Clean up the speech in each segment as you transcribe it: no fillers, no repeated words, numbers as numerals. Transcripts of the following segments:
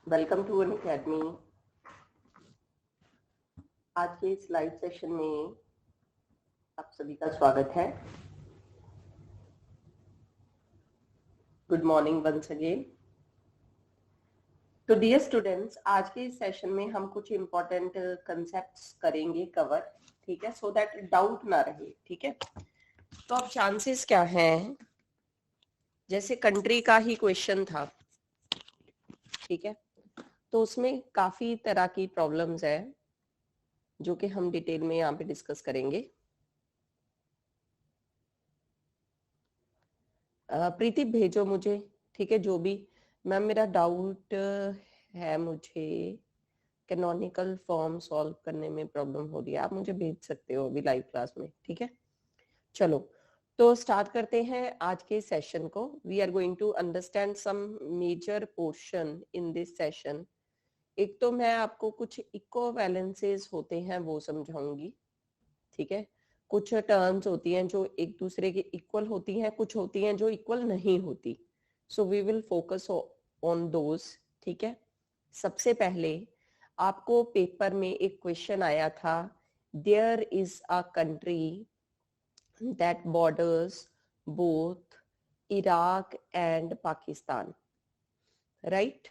Welcome to an academy. आज के इस लाइव सेशन में आप सभी का स्वागत है। Good morning once again. तो डियर स्टूडेंट्स, आज के इस सेशन में हम कुछ इम्पोर्टेंट कंसेप्ट्स करेंगे कवर, ठीक है, सो दैट डाउट ना रहे। ठीक है, तो अब चांसेस क्या हैं, जैसे कंट्री का ही क्वेश्चन था, ठीक है, तो उसमें काफी तरह की प्रॉब्लम्स है जो कि हम डिटेल में यहाँ पे डिस्कस करेंगे। प्रीति भेजो मुझे, ठीक है, जो भी मैम मेरा डाउट है, मुझे कैनोनिकल फॉर्म सॉल्व करने में प्रॉब्लम हो रही है, आप मुझे भेज सकते हो अभी लाइव क्लास में। ठीक है, चलो तो स्टार्ट करते हैं आज के सेशन को। We are going to understand some major portion in this session. एक तो मैं आपको कुछ इक्विवेलेंसेस होते हैं वो समझाऊंगी, ठीक है, कुछ टर्म्स होती हैं जो एक दूसरे के इक्वल होती हैं, कुछ होती हैं जो इक्वल नहीं होती, so we will focus on those. ठीक है, सबसे पहले आपको पेपर में एक क्वेश्चन आया था, there is a country that borders both Iraq and Pakistan, right?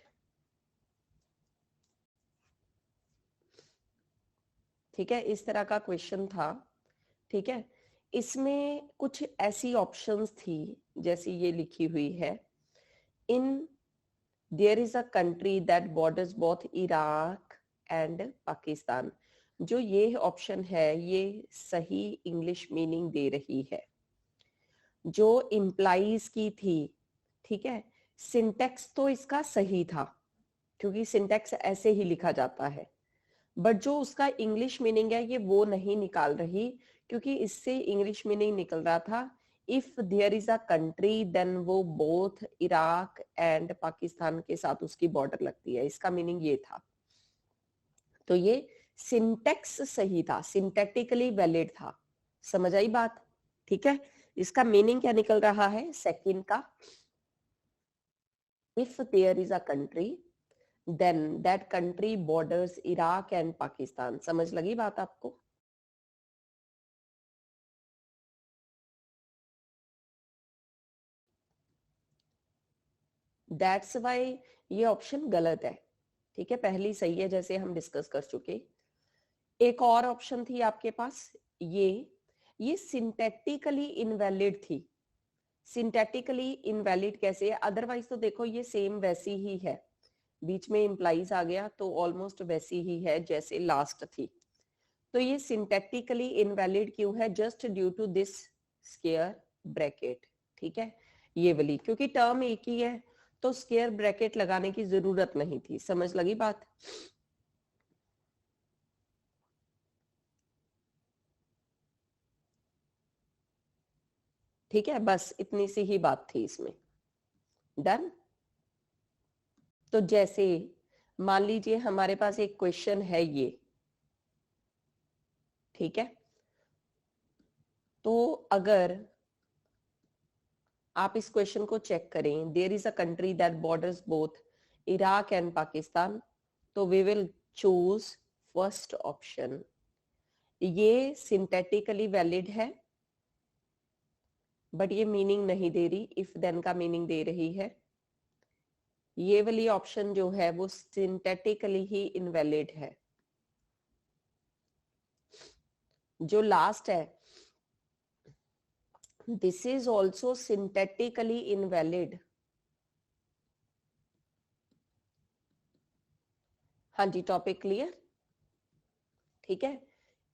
ठीक है, इस तरह का क्वेश्चन था। ठीक है, इसमें कुछ ऐसी ऑप्शंस थी जैसी ये लिखी हुई है, in their is a country that borders both Iraq and Pakistan. जो ये ऑप्शन है ये सही इंग्लिश मीनिंग दे रही है, जो इम्प्लाइज की थी। ठीक है, सिंटेक्स तो इसका सही था क्योंकि सिंटेक्स ऐसे ही लिखा जाता है, बट जो उसका इंग्लिश मीनिंग है ये वो नहीं निकाल रही, क्योंकि इससे इंग्लिश मीनिंग निकल रहा था if there is a country then वो बोथ इराक एंड पाकिस्तान के साथ उसकी बॉर्डर लगती है, इसका मीनिंग ये था। तो ये सिंटेक्स सही था, सिंटेटिकली वैलिड था। समझ आई बात? ठीक है, इसका मीनिंग क्या निकल रहा है सेकंड का, if there is a country then that country borders Iraq and Pakistan. समझ लगी बात आपको? दैट्स वाई ये ऑप्शन गलत है। ठीक है, पहली सही है जैसे हम डिस्कस कर चुके। एक और ऑप्शन थी आपके पास, ये सिंथेटिकली इनवैलिड थी। सिंथेटिकली इनवैलिड कैसे है? अदरवाइज तो देखो ये सेम वैसी ही है, बीच में इंप्लाइज आ गया तो ऑलमोस्ट वैसी ही है जैसे लास्ट थी। तो ये सिंथेटिकली इनवैलिड क्यों है? Just due to this square bracket. ठीक है, ये वाली, क्योंकि टर्म एक ही है तो स्क्वायर ब्रैकेट लगाने की जरूरत नहीं थी। समझ लगी बात? ठीक है, बस इतनी सी ही बात थी इसमें। डन। तो जैसे मान लीजिए हमारे पास एक क्वेश्चन है ये, ठीक है, तो अगर आप इस क्वेश्चन को चेक करें, there is a country that borders both Iraq and Pakistan, तो we will choose first option. ये सिंथेटिकली वैलिड है बट ये मीनिंग नहीं दे रही, इफ देन का मीनिंग दे रही है। ये वाली ऑप्शन जो है वो सिंथेटिकली ही इनवैलिड है। जो लास्ट है, this is also synthetically invalid. हाँ जी, टॉपिक क्लियर? ठीक है,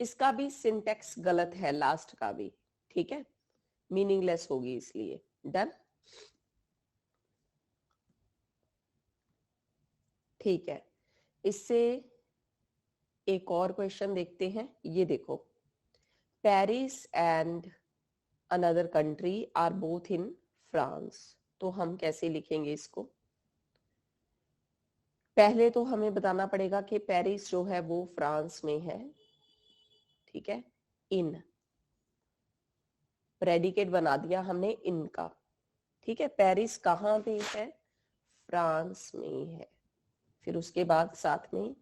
इसका भी सिंटेक्स गलत है, लास्ट का भी। ठीक है, मीनिंगलेस होगी इसलिए। डन। ठीक है, इससे एक और क्वेश्चन देखते हैं। ये देखो, Paris and another country are both in France, तो हम कैसे लिखेंगे इसको? पहले तो हमें बताना पड़ेगा कि पेरिस जो है वो फ्रांस में है। ठीक है, इन प्रेडिकेट बना दिया हमने इनका। ठीक है, पेरिस कहाँ पे है? फ्रांस में है। फिर उसके बाद साथ में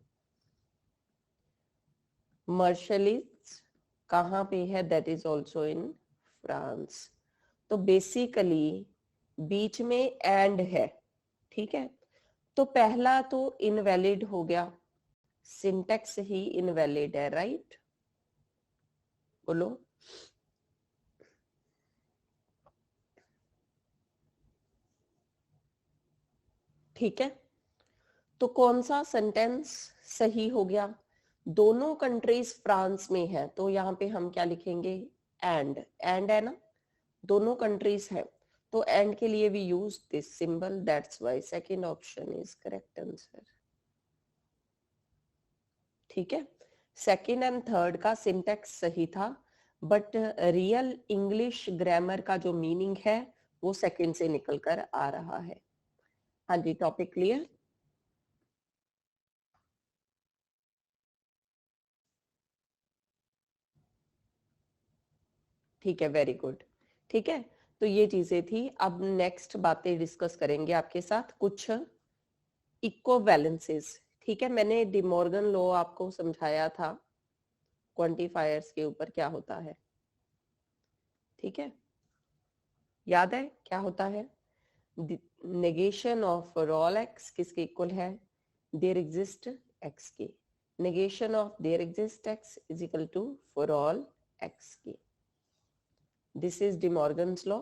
मर्शलिज कहाँ पे है, that is also in France. तो बेसिकली बीच में एंड है, ठीक है। तो पहला तो इनवैलिड हो गया, सिंटेक्स ही इनवैलिड है, राइट? बोलो। ठीक है, तो कौन सा सेंटेंस सही हो गया? दोनों कंट्रीज फ्रांस में है, तो यहाँ पे हम क्या लिखेंगे, एंड है ना, दोनों कंट्रीज है, तो एंड के लिए we use this symbol, that's why second option is correct answer. ठीक है, सेकंड एंड थर्ड का सिंटेक्स सही था, बट रियल इंग्लिश ग्रामर का जो मीनिंग है वो सेकंड से निकल कर आ रहा है। हाँ जी, टॉपिक क्लियर? ठीक है, वेरी गुड। ठीक है, तो ये चीजें थी। अब नेक्स्ट बातें डिस्कस करेंगे आपके साथ, कुछ इक्विवेलेंसेस। ठीक है, मैंने डिमॉर्गन लॉ आपको समझाया था, क्वांटिफायर्स के ऊपर क्या होता है। ठीक है, याद है क्या होता है? Negation of for all X किसके इक्वल है, देयर एग्जिस्ट एक्स के। Negation of there exist X is equal to for all X के। This is De Morgan's law.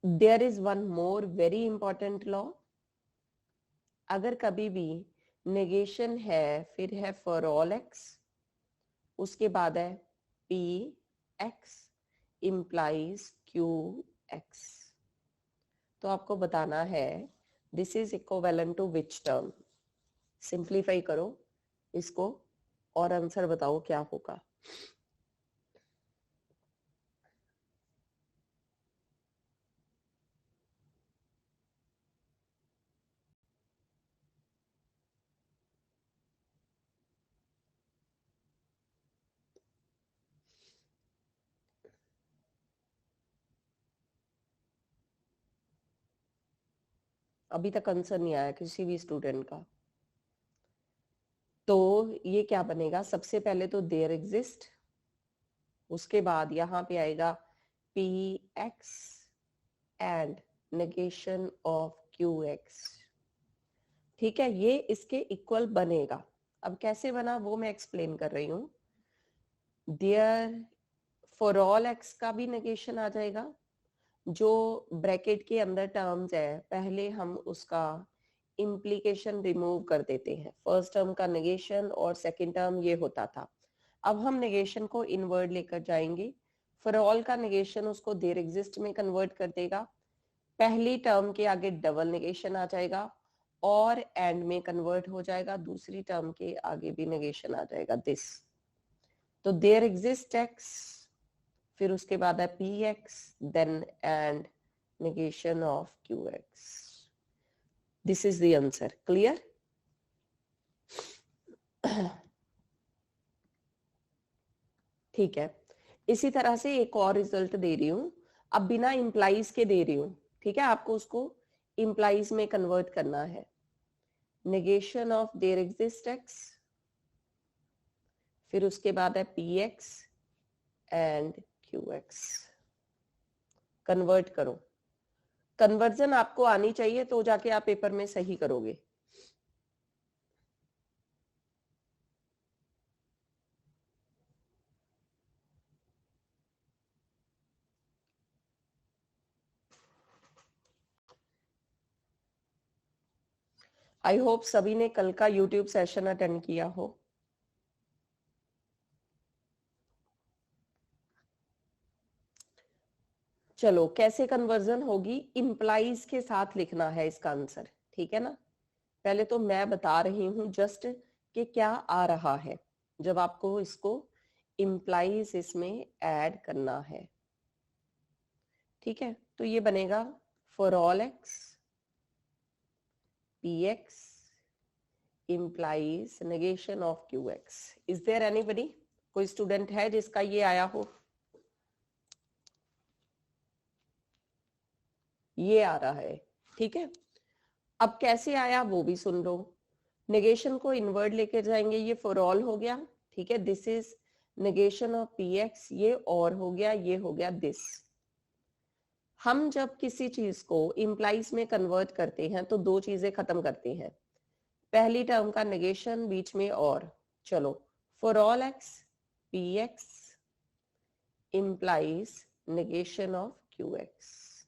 There is one more very important law. अगर कभी भी negation है फिर है फॉर ऑल एक्स, उसके बाद है P X implies Q X, तो आपको बताना है this is equivalent to which term. Simplify करो इसको और आंसर बताओ क्या होगा। अभी तक आंसर नहीं आया किसी भी स्टूडेंट का, तो ये क्या बनेगा, सबसे पहले तो देयर एग्जिस्ट, उसके बाद यहाँ पे आएगा P X and negation of Q x. ठीक है, ये इसके इक्वल बनेगा। अब कैसे बना वो मैं एक्सप्लेन कर रही हूँ। देयर फॉर ऑल एक्स का भी नेगेशन आ जाएगा, जो ब्रैकेट के अंदर टर्म्स है पहले हम उसका इम्प्लीकेशन रिमूव कर देते हैं। फर्स्ट टर्म का नेगेशन और सेकंड टर्म ये होता था, अब हम नेगेशन को इनवर्ड लेकर जाएंगे। फॉर ऑल का नेगेशन उसको देयर एग्जिस्ट में कन्वर्ट कर देगा, पहली टर्म के आगे डबल नेगेशन आ जाएगा और एंड में कन्वर्ट हो जाएगा, दूसरी टर्म के आगे भी नेगेशन आ जाएगा दिस। तो देयर एग्जिस्ट एक्स, फिर उसके बाद है P X, then and negation of Q X. This is the answer, clear? ठीक है, इसी तरह से एक और रिजल्ट दे रही हूं, अब बिना इंप्लाइज के दे रही हूं। ठीक है, आपको उसको इंप्लाइज में कन्वर्ट करना है। Negation of there exist x, फिर उसके बाद है P X and Q x. Convert करो, कन्वर्जन आपको आनी चाहिए तो जाके आप पेपर में सही करोगे। आई होप सभी ने कल का यूट्यूब सेशन अटेंड किया हो। चलो, कैसे कन्वर्जन होगी, इंप्लाइज के साथ लिखना है इसका आंसर। ठीक है ना, पहले तो मैं बता रही हूं जस्ट कि क्या आ रहा है, जब आपको इसको इंप्लाइज इसमें ऐड करना है। ठीक है, तो ये बनेगा for all X P x implies negation of qx. Is there anybody? कोई स्टूडेंट है जिसका ये आया हो? ये आ रहा है, ठीक है। अब कैसे आया वो भी सुन लो। नेगेशन को इनवर्ड लेकर जाएंगे, ये फॉर ऑल हो गया, ठीक है, this is negation of P x, ये और हो गया, ये हो गया दिस। हम जब किसी चीज को इम्प्लाइज में कन्वर्ट करते हैं तो दो चीजें खत्म करते हैं, पहली टर्म का नेगेशन, बीच में और। चलो, for all X P X implies negation of Q x,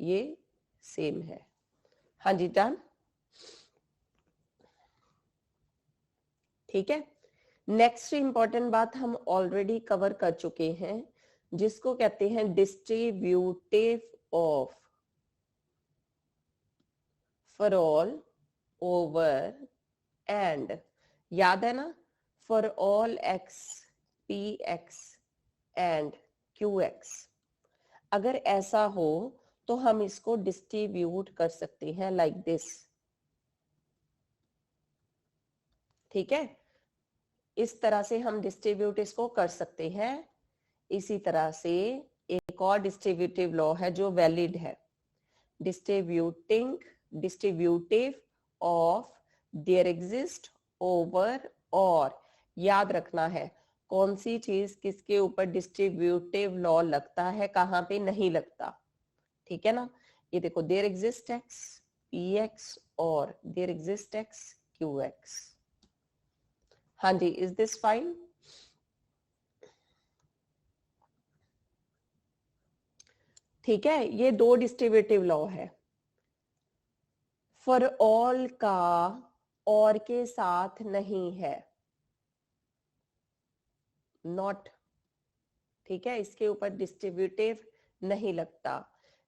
ये सेम है। हाँ जी, डन, ठीक है। नेक्स्ट इंपॉर्टेंट बात हम ऑलरेडी कवर कर चुके हैं, जिसको कहते हैं distributive of for all over and, याद है ना, for all X P X and Q x. अगर ऐसा हो तो हम इसको डिस्ट्रीब्यूट कर सकते हैं लाइक दिस, ठीक है, इस तरह से हम डिस्ट्रीब्यूट इसको कर सकते हैं। इसी तरह से एक और डिस्ट्रीब्यूटिव लॉ है जो वैलिड है, distributive of there exist over और। याद रखना है कौन सी चीज किसके ऊपर डिस्ट्रीब्यूटिव लॉ लगता है, कहां पे नहीं लगता, ठीक है ना। ये देखो, there exist X P X और there exist X Q X. हाँ जी, इज दिस फाइन? ठीक है, ये दो डिस्ट्रीब्यूटिव लॉ है। फॉर ऑल का और के साथ नहीं है, नॉट, ठीक है, इसके ऊपर डिस्ट्रीब्यूटिव नहीं लगता।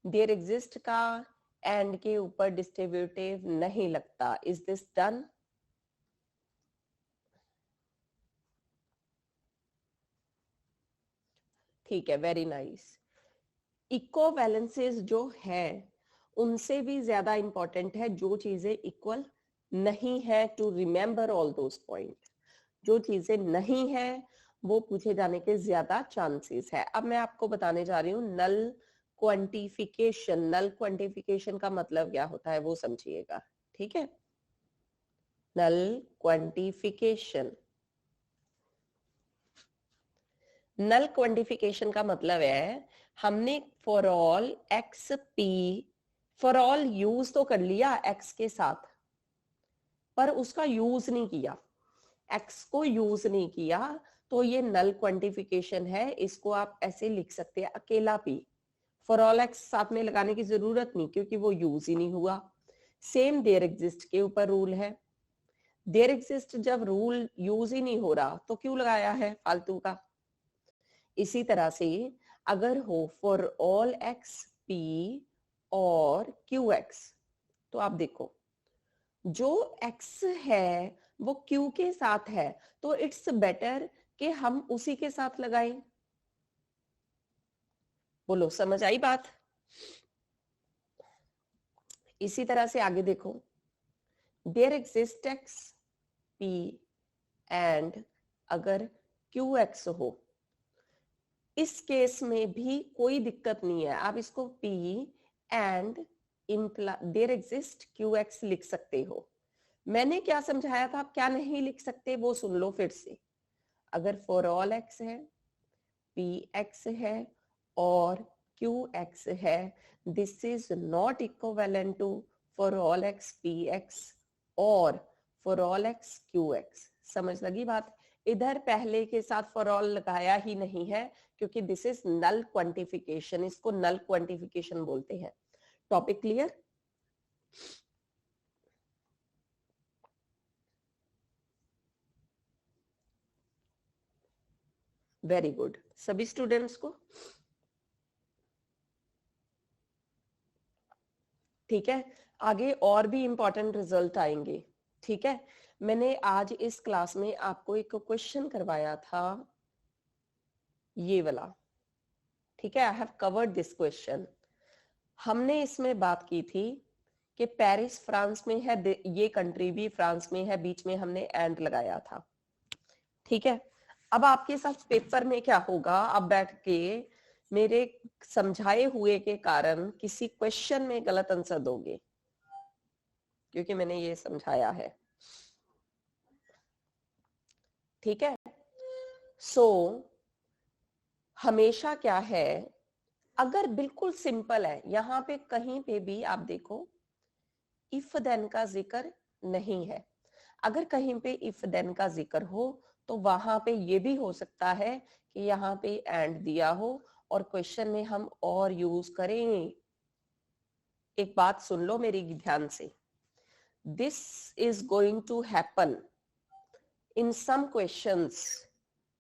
देयर एग्जिस्ट का एंड के ऊपर डिस्ट्रीब्यूटिव नहीं लगता। Is this done? ठीक है, वेरी नाइस। इक्विवेलेंसेस जो है उनसे भी ज्यादा इंपॉर्टेंट है जो चीजें इक्वल नहीं है, to remember all those point. जो चीजें नहीं है वो पूछे जाने के ज्यादा चांसेस है। अब मैं आपको बताने जा रही हूँ नल क्वांटिफिकेशन। नल क्वांटिफिकेशन का मतलब क्या होता है वो समझिएगा, ठीक है। नल क्वांटिफिकेशन, नल क्वांटिफिकेशन का मतलब है हमने for all X P, for all use तो कर लिया एक्स के साथ, पर उसका यूज नहीं किया, एक्स को यूज नहीं किया, तो ये नल क्वांटिफिकेशन है। इसको आप ऐसे लिख सकते हैं, अकेला पी, फॉर ऑल एक्स साथ में लगाने की जरूरत नहीं क्योंकि वो यूज ही नहीं हुआ। सेम देयर एग्जिस्ट के ऊपर रूल है। देयर एग्जिस्ट जब रूल यूज ही नहीं हो रहा तो क्यों लगाया है फालतू का। इसी तरह से अगर हो फॉर ऑल एक्स पी और क्यू एक्स, तो आप देखो जो x है वो q के साथ है, तो इट्स बेटर कि हम उसी के साथ लगाएं। बोलो, समझ आई बात? इसी तरह से आगे देखो, there exist x p and अगर qx हो, इस केस में भी कोई दिक्कत नहीं है, आप इसको p and there exist qx लिख सकते हो। मैंने क्या समझाया था, आप क्या नहीं लिख सकते वो सुन लो फिर से। अगर फॉर ऑल एक्स है, पी एक्स है और क्यू एक्स है, this is not equivalent to for all X P X और for all X Q X. समझ लगी बात? इधर पहले के साथ फॉर ऑल लगाया ही नहीं है क्योंकि दिस इज नल क्वांटिफिकेशन, इसको नल क्वांटिफिकेशन बोलते हैं। Topic clear? वेरी गुड सभी स्टूडेंट्स को, ठीक है। आगे और भी इंपॉर्टेंट रिजल्ट आएंगे, ठीक है। मैंने आज इस क्लास में आपको एक क्वेश्चन करवाया था, ये वाला, ठीक है। I have covered this question. हमने इसमें बात की थी कि पेरिस फ्रांस में है, ये कंट्री भी फ्रांस में है, बीच में हमने एंड लगाया था, ठीक है। अब आपके साथ पेपर में क्या होगा, आप बैठ के मेरे समझाए हुए के कारण किसी क्वेश्चन में गलत आंसर दोगे, क्योंकि मैंने ये समझाया है, ठीक है। सो हमेशा क्या है, अगर बिल्कुल सिंपल है, यहां पे कहीं पे भी आप देखो इफ देन का जिक्र नहीं है। अगर कहीं पे इफ देन का जिक्र हो तो वहां पे ये भी हो सकता है कि यहाँ पे एंड दिया हो और क्वेश्चन में हम और यूज करें। एक बात सुन लो मेरी ध्यान से, this is going to happen in some questions,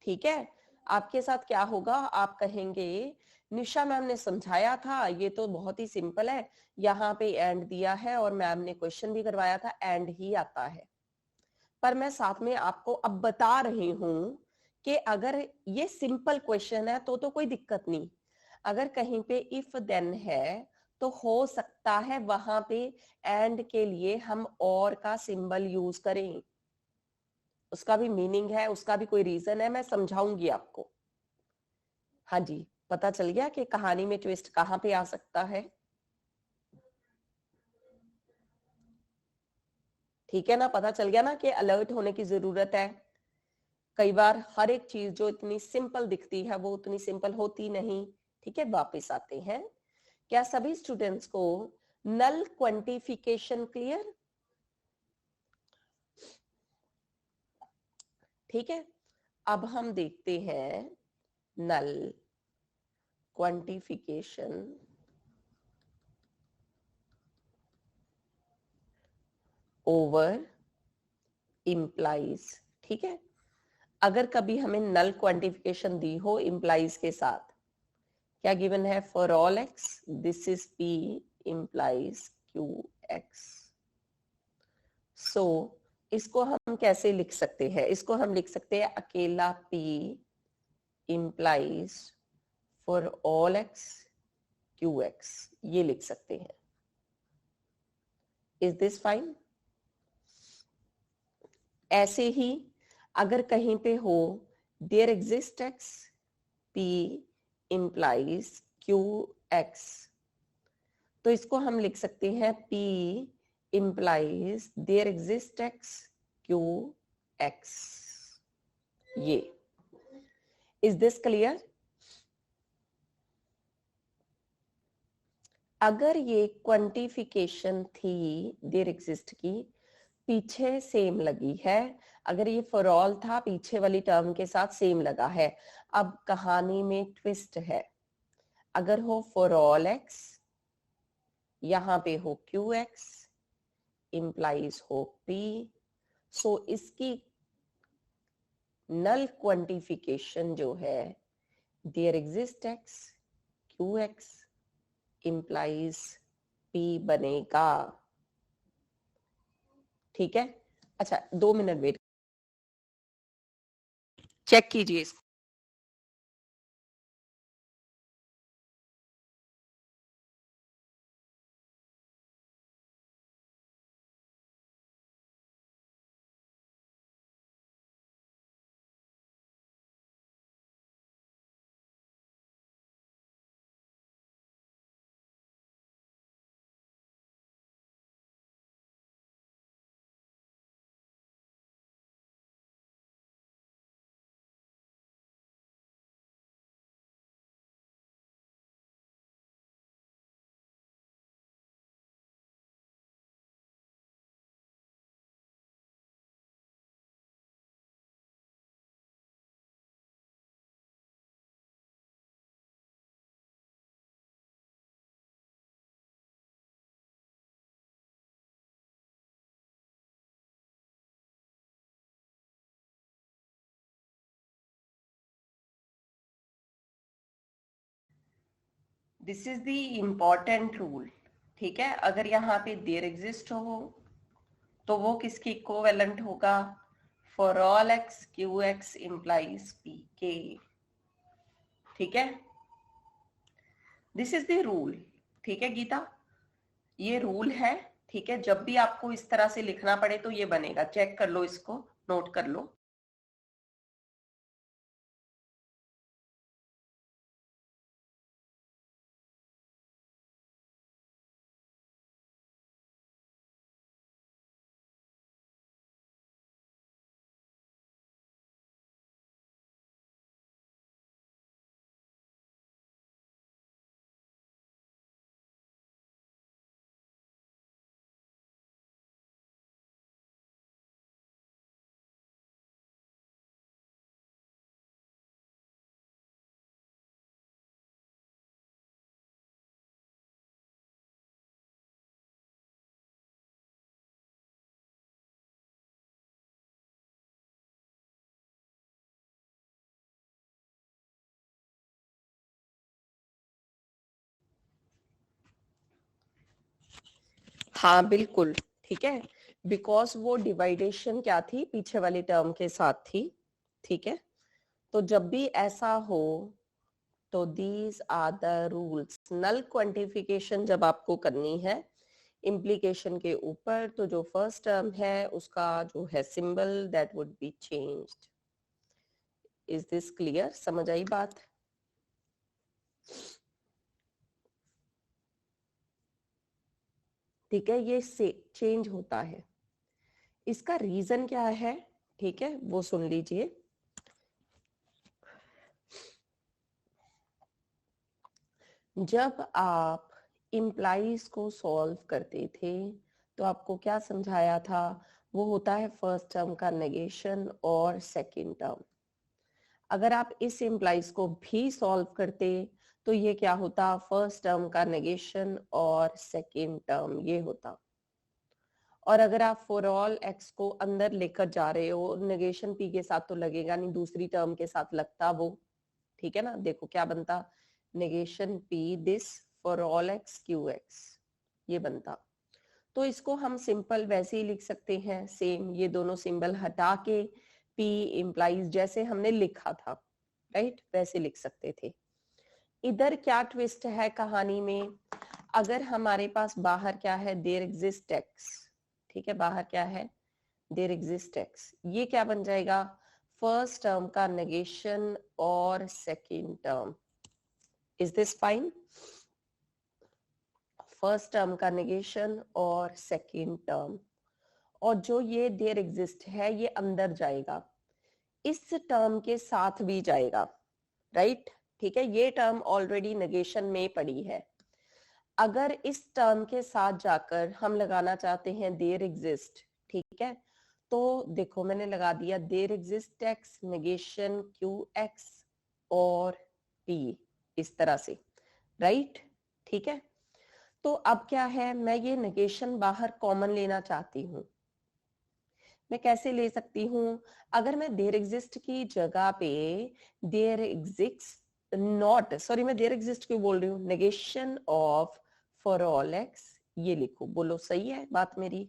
ठीक है। आपके साथ क्या होगा, आप कहेंगे निशा मैम ने समझाया था, ये तो बहुत ही सिंपल है, यहाँ पे एंड दिया है और मैम ने क्वेश्चन भी करवाया था, एंड ही आता है। पर मैं साथ में आपको अब बता रही हूं कि अगर ये सिंपल क्वेश्चन है तो कोई दिक्कत नहीं। अगर कहीं पे इफ देन है तो हो सकता है वहां पे एंड के लिए हम और का सिंबल यूज करें, उसका भी मीनिंग है, उसका भी कोई रीजन है, मैं समझाऊंगी आपको। हाँ जी, पता चल गया कि कहानी में ट्विस्ट कहां पे आ सकता है, ठीक है ना। पता चल गया ना कि अलर्ट होने की जरूरत है। कई बार हर एक चीज जो इतनी सिंपल दिखती है वो उतनी सिंपल होती नहीं, ठीक है। वापस आते हैं, क्या सभी स्टूडेंट्स को नल क्वांटिफिकेशन क्लियर, ठीक है। अब हम देखते हैं नल क्वांटिफिकेशन ओवर इम्प्लाइज, ठीक है। अगर कभी हमें नल क्वांटिफिकेशन दी हो इम्प्लाइज के साथ, क्या गिवन है, for all X this is P implies Q X. So इसको हम कैसे लिख सकते हैं, इसको हम लिख सकते हैं अकेला P implies for all x qx, ये लिख सकते हैं। Is this fine. ऐसे ही अगर कहीं पे हो there exist x P implies qx, तो इसको हम लिख सकते हैं P implies there exist x qx। ये इज दिस क्लियर। अगर ये क्वांटिफिकेशन थी देयर एग्जिस्ट की, पीछे सेम लगी है, अगर ये फॉर ऑल था पीछे वाली टर्म के साथ सेम लगा है। अब कहानी में ट्विस्ट है, अगर हो फॉर ऑल एक्स, यहां पे हो क्यू एक्स, इंप्लाइज हो पी, सो इसकी नल क्वांटिफिकेशन जो है there exist X Q X implies P बनेगा, ठीक है। अच्छा 2 मिनट वेट, चेक कीजिए इसको। This is the important rule, ठीक है। अगर यहाँ पे देयर एग्जिस्ट हो तो वो किसकी इक्विवेलेंट होगा, for all X Q X implies P के, ठीक है। दिस इज द रूल, ठीक है गीता, ये रूल है, ठीक है। जब भी आपको इस तरह से लिखना पड़े तो ये बनेगा, चेक कर लो, इसको नोट कर लो। हाँ बिल्कुल, ठीक है, बिकॉज वो डिवाइडेशन क्या थी, पीछे वाली टर्म के साथ थी, ठीक है। तो जब भी ऐसा हो तो these are the rules. Null quantification जब आपको करनी है इम्प्लीकेशन के ऊपर, तो जो फर्स्ट टर्म है उसका जो है symbol that would be changed. Is this clear? समझ आई बात? ठीक है, ये से चेंज होता है, इसका रीजन क्या है, ठीक है, वो सुन लीजिए। जब आप इम्प्लाइज को सॉल्व करते थे तो आपको क्या समझाया था, वो होता है फर्स्ट टर्म का नेगेशन और सेकंड टर्म। अगर आप इस इम्प्लाइज को भी सॉल्व करते तो ये क्या होता, फर्स्ट टर्म का नेगेशन और सेकंड टर्म ये होता। और अगर आप फॉर ऑल एक्स को अंदर लेकर जा रहे हो, नेगेशन पी के साथ तो लगेगा नहीं, दूसरी टर्म के साथ लगता वो, ठीक है ना। देखो क्या बनता, negation P this for all X Q x, ये बनता। तो इसको हम सिंपल वैसे ही लिख सकते हैं, सेम ये दोनों सिंबल हटा के पी इम्प्लाइज जैसे हमने लिखा था, राइट, वैसे लिख सकते थे। इधर क्या ट्विस्ट है कहानी में, अगर हमारे पास बाहर क्या है, देयर एग्जिस्ट एक्स, ठीक है, बाहर क्या है, देयर एग्जिस्ट एक्स, ये क्या बन जाएगा, फर्स्ट टर्म का नेगेशन और second term. Is this fine? First term का नेगेशन और सेकंड टर्म, और जो ये देयर एग्जिस्ट है ये अंदर जाएगा, इस टर्म के साथ भी जाएगा, राइट, ठीक है, ये टर्म ऑलरेडी नेगेशन में पड़ी है। अगर इस टर्म के साथ जाकर हम लगाना चाहते हैं देयर एग्जिस्ट, ठीक है, तो देखो मैंने लगा दिया there exist X negation Q X और पी, इस तरह से, राइट, ठीक है। तो अब क्या है, मैं ये नेगेशन बाहर कॉमन लेना चाहती हूँ, मैं कैसे ले सकती हूँ, अगर मैं देयर एग्जिस्ट की जगह पे देयर एग्जिस्ट नॉट, सॉरी मैं देयर एग्जिस्ट क्यों बोल रही हूँ, negation of for all x ये लिखो, बोलो सही है बात मेरी।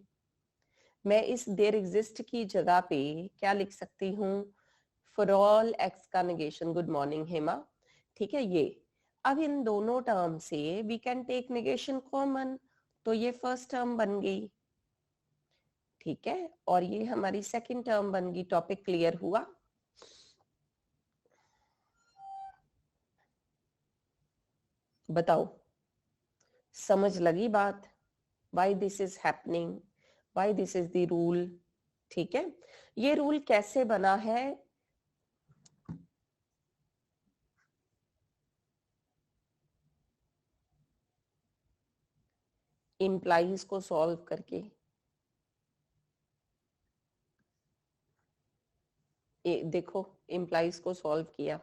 मैं इस देयर एग्जिस्ट की जगह पे क्या लिख सकती हूँ, फॉर ऑल एक्स का नेगेशन, गुड मॉर्निंग हेमा, ठीक है ये। अब इन दोनों टर्म से we can take negation common, तो ये फर्स्ट टर्म बन गई, ठीक है, और ये हमारी सेकंड टर्म बन गई। टॉपिक क्लियर हुआ? बताओ, समझ लगी बात, why this is happening, why this is the rule, ठीक है। ये रूल कैसे बना है, इम्प्लाइज को सॉल्व करके, देखो इम्प्लाइज को सॉल्व किया,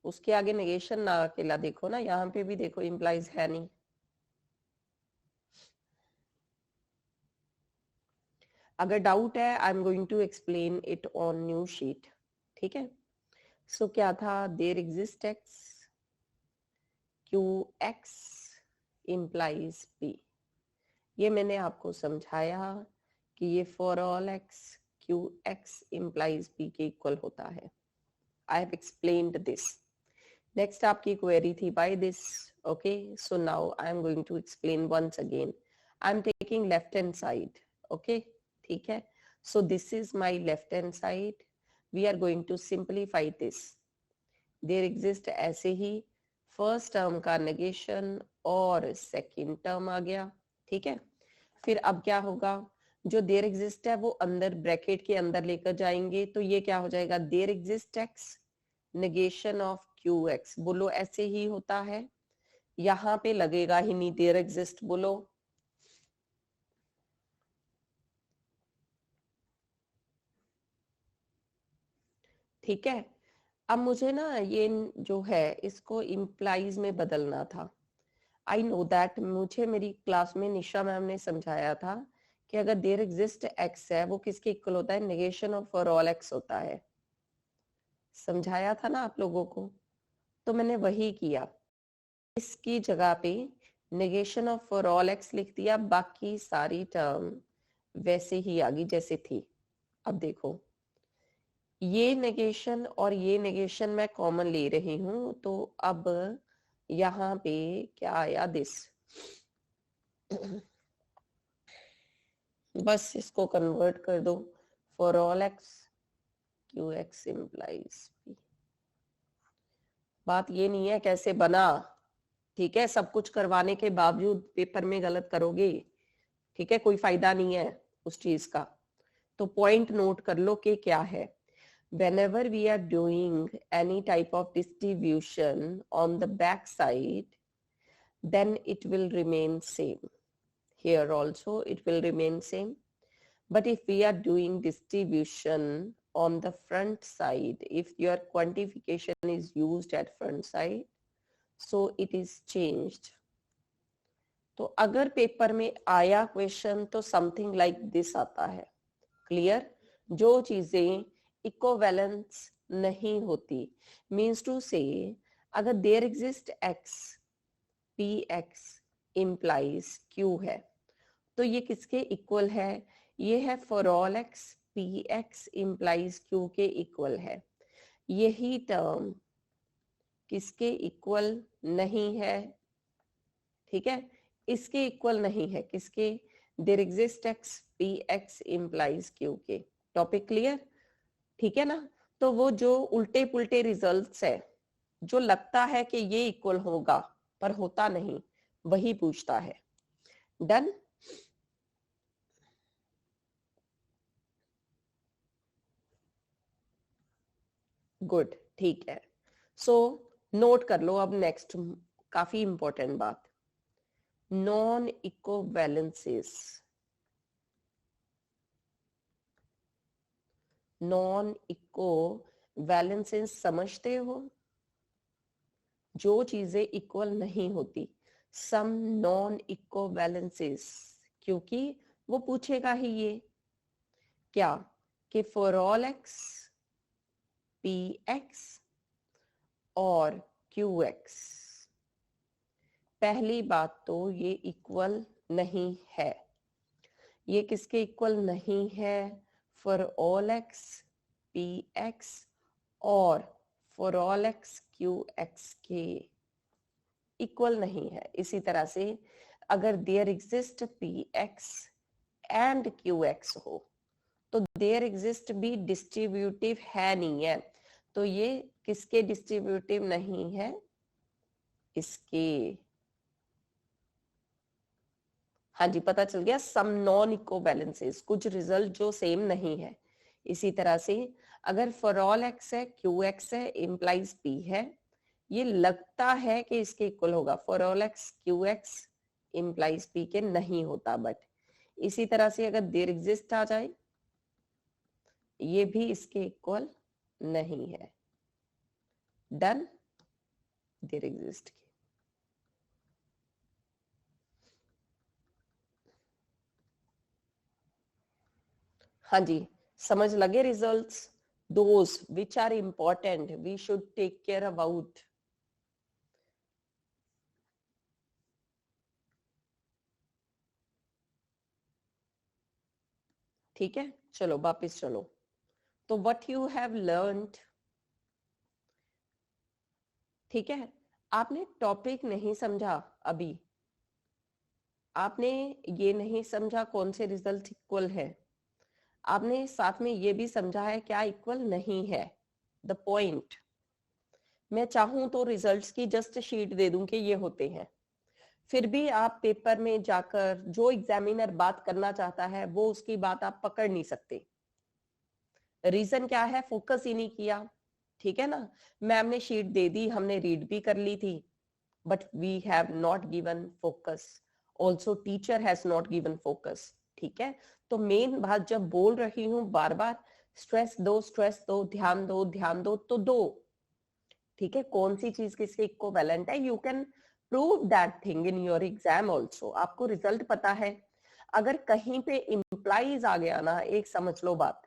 उसके आगे नेगेशन ना अकेला देखो ना, यहाँ पे भी देखो इम्प्लाइज है नहीं। अगर डाउट है I am going to explain it on new sheet, ठीक है। सो क्या था, there exist X Q X implies P, ये मैंने आपको समझाया कि ये for all X Q X implies P के इक्वल होता है। I have explained this. Next आपकी क्वेरी थी by this, okay, so now I am going to explain once again. I am taking left hand side, okay, ठीक है। So this is my left hand side, we are going to simplify this. There exist ऐसे ही first term का negation और second term आ गया, ठीक है। फिर अब क्या होगा, जो देयर एग्जिस्ट है वो अंदर ब्रैकेट के अंदर लेकर जाएंगे, तो ये क्या हो जाएगा, there exist X negation of Q X, बोलो ऐसे ही होता है, यहाँ पे लगेगा ही नहीं देयर एग्जिस्ट, बोलो। ठीक है, अब मुझे ना ये जो है इसको इम्प्लाइज में बदलना था। आई नो दैट, मुझे मेरी क्लास में निशा मैम ने समझाया था कि अगर देयर एग्जिस्ट एक्स है वो किसके इक्वल होता है, negation of for all x होता है, समझाया था ना आप लोगों को। तो मैंने वही किया, इसकी जगह पे negation of for all x लिख दिया, बाकी सारी टर्म वैसे ही आ गई जैसे थी। अब देखो ये नेगेशन और ये नेगेशन मैं कॉमन ले रही हूं, तो अब यहाँ पे क्या आया, दिस। बस इसको कन्वर्ट कर दो, for all X Q X implies P. बात ये नहीं है कैसे बना, ठीक है, सब कुछ करवाने के बावजूद पेपर में गलत करोगे, ठीक है, कोई फायदा नहीं है उस चीज का। तो पॉइंट नोट कर लो कि क्या है। Whenever we are doing any type of distribution on the back side, then it will remain same. Here also it will remain same. But if we are doing distribution on the front side, if your quantification is used at front side, so it is changed. तो अगर paper में आया question तो something like this आता है। Clear? जो चीजें equivalence नहीं होती, मीन्स टू से अगर there exist X, P X implies Q है, तो ये किसके इक्वल है? ये है for all X P X implies Q के इक्वल है। यही टर्म किसके इक्वल नहीं है? ठीक है, इसके इक्वल नहीं है। किसके? There exist X P X implies Q के। Topic clear? ठीक है ना? तो वो जो उल्टे पुल्टे रिजल्ट्स है, जो लगता है कि ये इक्वल होगा पर होता नहीं, वही पूछता है। डन? गुड, ठीक है। सो नोट कर लो अब नेक्स्ट काफी इंपॉर्टेंट बात, नॉन इक्विवेलेंसेस। नॉन इक्विवेलेंसेस समझते हो? जो चीजें इक्वल नहीं होती, सम नॉन इक्विवेलेंसेस, क्योंकि वो पूछेगा ही ये क्या कि for all X P X और क्यू एक्स, पहली बात तो ये इक्वल नहीं है। ये किसके इक्वल नहीं है? For all X P X और for all X Q X के इक्वल नहीं है। इसी तरह से अगर there exist P X and Q X हो, तो देयर एग्जिस्ट भी डिस्ट्रीब्यूटिव है नहीं है, तो ये किसके डिस्ट्रीब्यूटिव नहीं है? इसके। हाँ जी, पता चल गया, सम नॉन इक्विवेलेंसेस, कुछ रिजल्ट जो सेम नहीं है। इसी तरह से अगर फॉर ऑल एक्स है, क्यू एक्स है, इम्प्लाइज पी है, ये लगता है कि इसके इक्वल होगा, for all X Q X implies P के नहीं होता। बट इसी तरह से अगर देयर एग्जिस्ट आ जाए, ये भी इसके इक्वल नहीं है। डन? देयर एग्जिस्ट के। हाँ जी, समझ लगे results? Those which are important we should take care about. ठीक है, चलो वापिस चलो। तो व्हाट यू हैव लर्नड, ठीक है, आपने टॉपिक नहीं समझा अभी, आपने ये नहीं समझा कौन से रिजल्ट इक्वल है, आपने साथ में ये भी समझा है क्या इक्वल नहीं है। द पॉइंट, मैं चाहूं तो रिजल्ट्स की जस्ट शीट दे दूं कि ये होते हैं, फिर भी आप पेपर में जाकर जो एग्जामिनर बात करना चाहता है वो उसकी बात आप पकड़ नहीं सकते। रीजन क्या है? फोकस ही नहीं किया। ठीक है ना? मैम ने शीट दे दी, हमने रीड भी कर ली थी, but we have not given focus, also teacher has not given focus. ठीक है, तो मेन बात जब बोल रही हूं बार बार, स्ट्रेस दो, ध्यान दो, ध्यान दो तो दो। ठीक है, कौन सी चीज किसके इक्विवेलेंट है, you can prove that thing in your exam also. आपको रिजल्ट पता है, अगर कहीं पे इम्प्लाइज आ गया ना, एक समझ लो बात,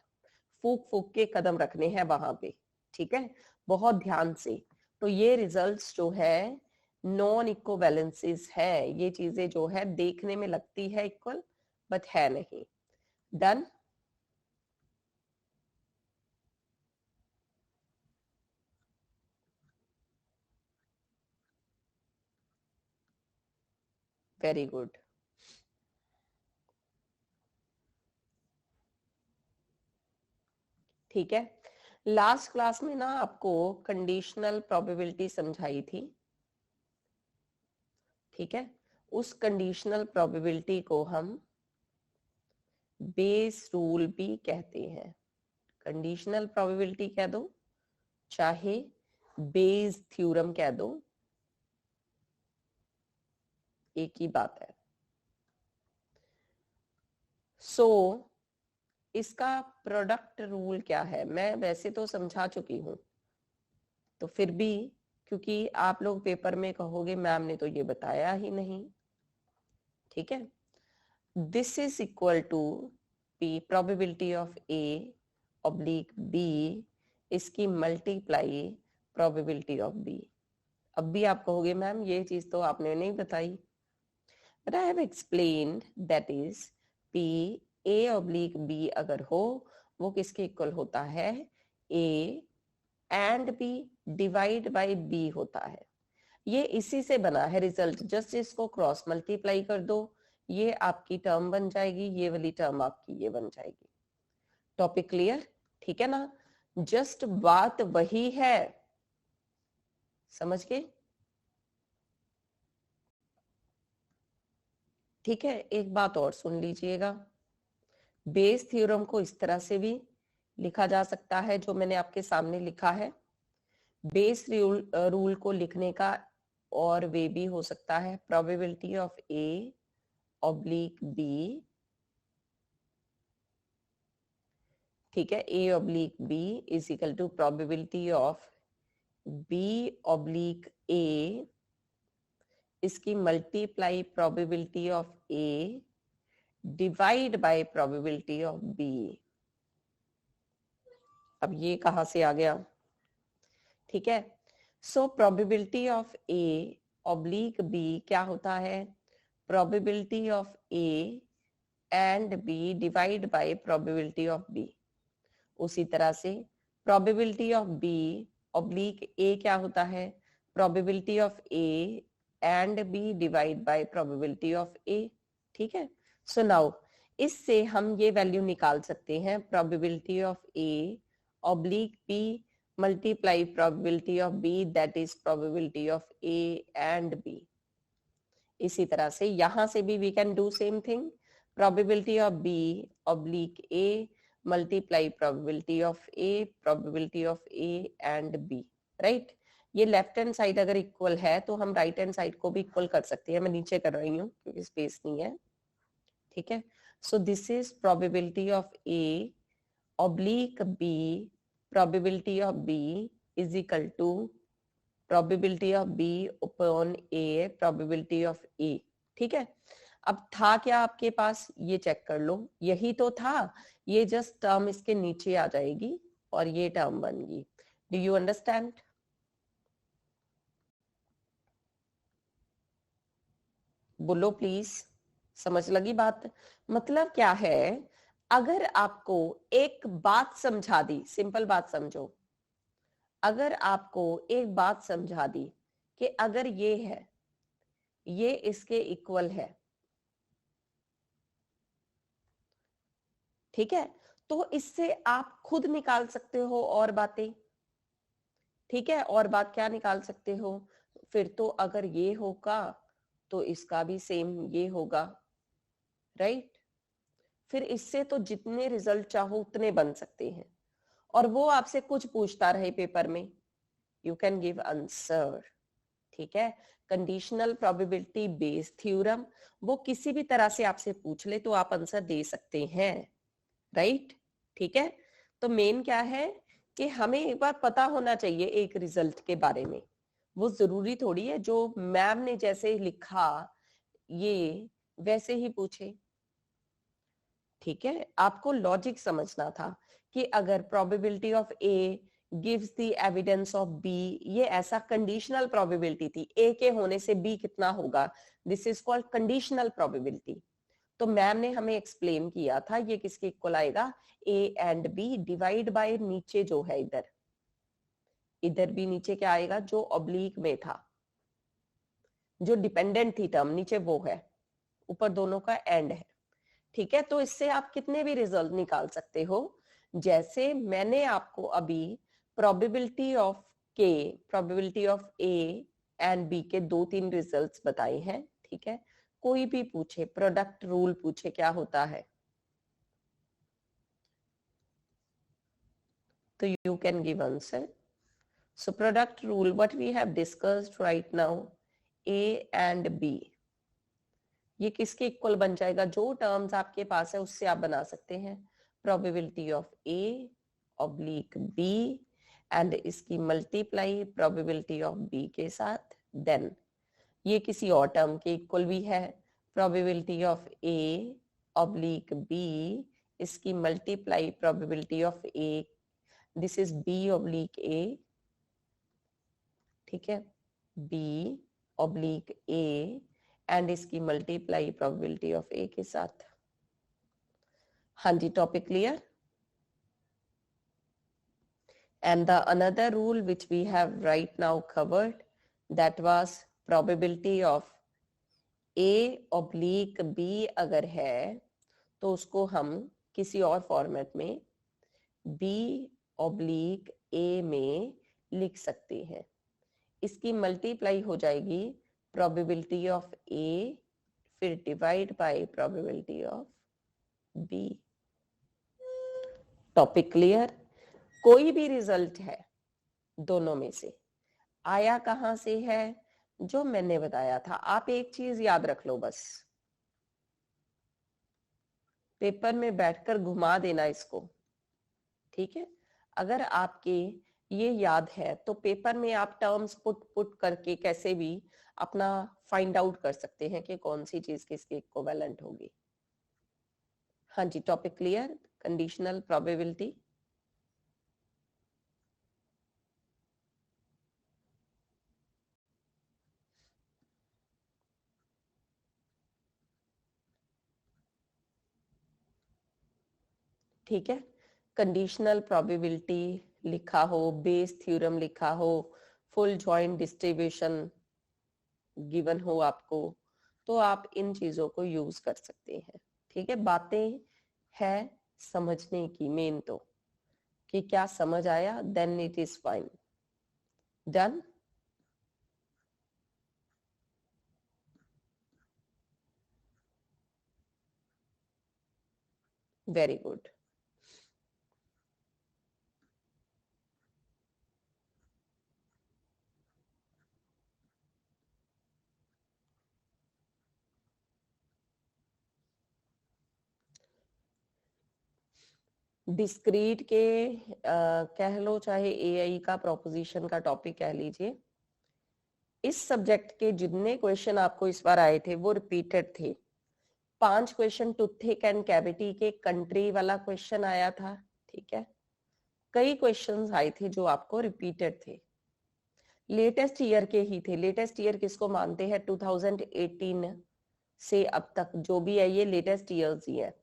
फूक फूक के कदम रखने हैं वहां पे। ठीक है, बहुत ध्यान से। तो ये रिजल्ट्स जो है नॉन इक्विवेलेंसीज है, ये चीजें जो है देखने में लगती है इक्वल बट है नहीं। डन। Very good. ठीक है, लास्ट क्लास में ना आपको कंडीशनल प्रोबेबिलिटी समझाई थी। ठीक है, उस कंडीशनल प्रोबेबिलिटी को हम बेस रूल भी कहते हैं। कंडीशनल प्रोबेबिलिटी कह दो चाहे बेस थ्योरम कह दो, एक ही बात है। सो इसका प्रोडक्ट रूल क्या है, मैं वैसे तो समझा चुकी हूं, तो फिर भी क्योंकि आप लोग पेपर में कहोगे मैम ने तो ये बताया ही नहीं। ठीक है, this is equal to P probability of A oblique B इसकी मल्टीप्लाई प्रोबेबिलिटी ऑफ बी। अब भी आप कहोगे मैम ये चीज तो आपने नहीं बताई, but I have explained that is P A oblique B अगर हो वो किसके इक्वल होता है, A and B divide by B होता है। ये इसी से बना है रिजल्ट, जस्ट इसको क्रॉस मल्टीप्लाई कर दो, ये आपकी टर्म बन जाएगी, ये वाली टर्म आपकी ये बन जाएगी। Topic clear? ठीक है ना, जस्ट बात वही है, समझ गए? ठीक है, एक बात और सुन लीजिएगा, बेस थ्योरम को इस तरह से भी लिखा जा सकता है जो मैंने आपके सामने लिखा है। बेस रूल को लिखने का और वे भी हो सकता है, probability of A oblique B. ठीक है, A oblique B is equal to probability of B oblique A इसकी multiply probability of A divide by probability of B. अब ये कहां से आ गया? ठीक है, so probability of A oblique B क्या होता है, probability of A and B divide by probability of B. उसी तरह से probability of B oblique A क्या होता है, probability of A and B divide by probability of A. ठीक है, सो नाउ इससे हम ये वैल्यू निकाल सकते हैं, probability of A oblique B multiply probability of B that is probability of A and B. इसी तरह से यहां से भी we can do same thing, probability of B oblique A multiply probability of A and B. Right, ये left hand side अगर equal है तो हम राइट हैंड साइड को भी इक्वल कर सकते हैं, मैं नीचे कर रही हूँ क्योंकि स्पेस नहीं है। ठीक है, so this is probability of A oblique B probability of B is equal to probability of B upon A probability of A. ठीक है, अब था क्या आपके पास, ये चेक कर लो, यही तो था, ये जस्ट टर्म इसके नीचे आ जाएगी और ये टर्म बन गई। Do you understand? बोलो प्लीज, समझ लगी बात? मतलब क्या है, अगर आपको एक बात समझा दी, सिंपल बात समझो, अगर आपको एक बात समझा दी कि अगर ये है ये इसके इक्वल है, ठीक है, तो इससे आप खुद निकाल सकते हो और बातें। ठीक है, और बात क्या निकाल सकते हो, फिर तो अगर ये होगा तो इसका भी सेम ये होगा, राइट? फिर इससे तो जितने रिजल्ट चाहो उतने बन सकते हैं, और वो आपसे कुछ पूछता रहे पेपर में, यू कैन गिव आंसर। ठीक है, कंडीशनल प्रोबेबिलिटी बेस्ड थ्योरम वो किसी भी तरह से आपसे पूछ ले तो आप आंसर दे सकते हैं, राइट? ठीक है, तो मेन क्या है कि हमें एक बार पता होना चाहिए एक रिजल्ट के बारे में, वो जरूरी थोड़ी है जो मैम ने जैसे लिखा ये वैसे ही पूछे। ठीक है, आपको लॉजिक समझना था कि अगर probability of A gives the evidence of B, ये ऐसा कंडीशनल प्रोबेबिलिटी थी, ए के होने से बी कितना होगा, this is called conditional probability. तो मैम ने हमें एक्सप्लेन किया था ये किसके इक्वल आएगा, A and B divide by नीचे जो है इधर, इधर भी नीचे क्या आएगा, जो ऑब्लिक में था, जो डिपेंडेंट थी टर्म नीचे वो है, ऊपर दोनों का एंड है। ठीक है, तो इससे आप कितने भी रिजल्ट निकाल सकते हो, जैसे मैंने आपको अभी प्रोबेबिलिटी ऑफ के, probability of A and B के 2-3 रिजल्ट्स बताए हैं। ठीक है, कोई भी पूछे, प्रोडक्ट रूल पूछे क्या होता है, तो you can give answer. So product rule, what we have discussed right now, A and B, ये किसके इक्वल बन जाएगा, जो टर्म्स आपके पास है उससे आप बना सकते हैं, probability of A oblique B and इसकी मल्टीप्लाई प्रोबेबिलिटी ऑफ B के साथ, देन ये किसी और टर्म के इक्वल भी है, probability of A oblique B, इसकी multiply probability of A, this is B oblique A, ठीक है, B ऑब्लिक A एंड इसकी मल्टीप्लाई प्रोबेबिलिटी ऑफ A के साथ। हाँ जी, topic clear. And the another rule which we have right now covered, that was probability of A oblique B अगर है तो उसको हम किसी और फॉर्मेट में B ऑब्लिक A में लिख सकते हैं, इसकी मल्टीप्लाई हो जाएगी प्रोबेबिलिटी ऑफ A फिर divide by probability of B। Topic clear. कोई भी रिजल्ट है दोनों में से, आया कहां से है, जो मैंने बताया था, आप एक चीज याद रख लो बस, पेपर में बैठकर घुमा देना इसको। ठीक है, अगर आपके ये याद है तो पेपर में आप टर्म्स पुट करके कैसे भी अपना फाइंड आउट कर सकते हैं कि कौन सी चीज किसके इक्विवेलेंट होगी। हाँ जी, टॉपिक क्लियर। कंडीशनल प्रोबेबिलिटी, ठीक है, कंडीशनल प्रोबेबिलिटी लिखा हो, बेस थ्योरम लिखा हो, फुल जॉइंट डिस्ट्रीब्यूशन गिवन हो आपको, तो आप इन चीजों को यूज कर सकते हैं। ठीक है, बातें है समझने की मेन तो, कि क्या समझ आया, then it is fine. Done. Very good. Discrete के कह लो चाहे एआई का प्रोपोजिशन का टॉपिक कह लीजिए, इस सब्जेक्ट के जितने क्वेश्चन आपको इस बार आए थे वो रिपीटेड थे। 5 क्वेश्चन टूथिक एंड कैविटी के कंट्री वाला क्वेश्चन आया था। ठीक है, कई क्वेश्चंस आए थे जो आपको रिपीटेड थे, लेटेस्ट ईयर के ही थे। लेटेस्ट ईयर किसको मानते हैं, 2018 से अब तक जो भी है ये लेटेस्ट ईयर्स ही है,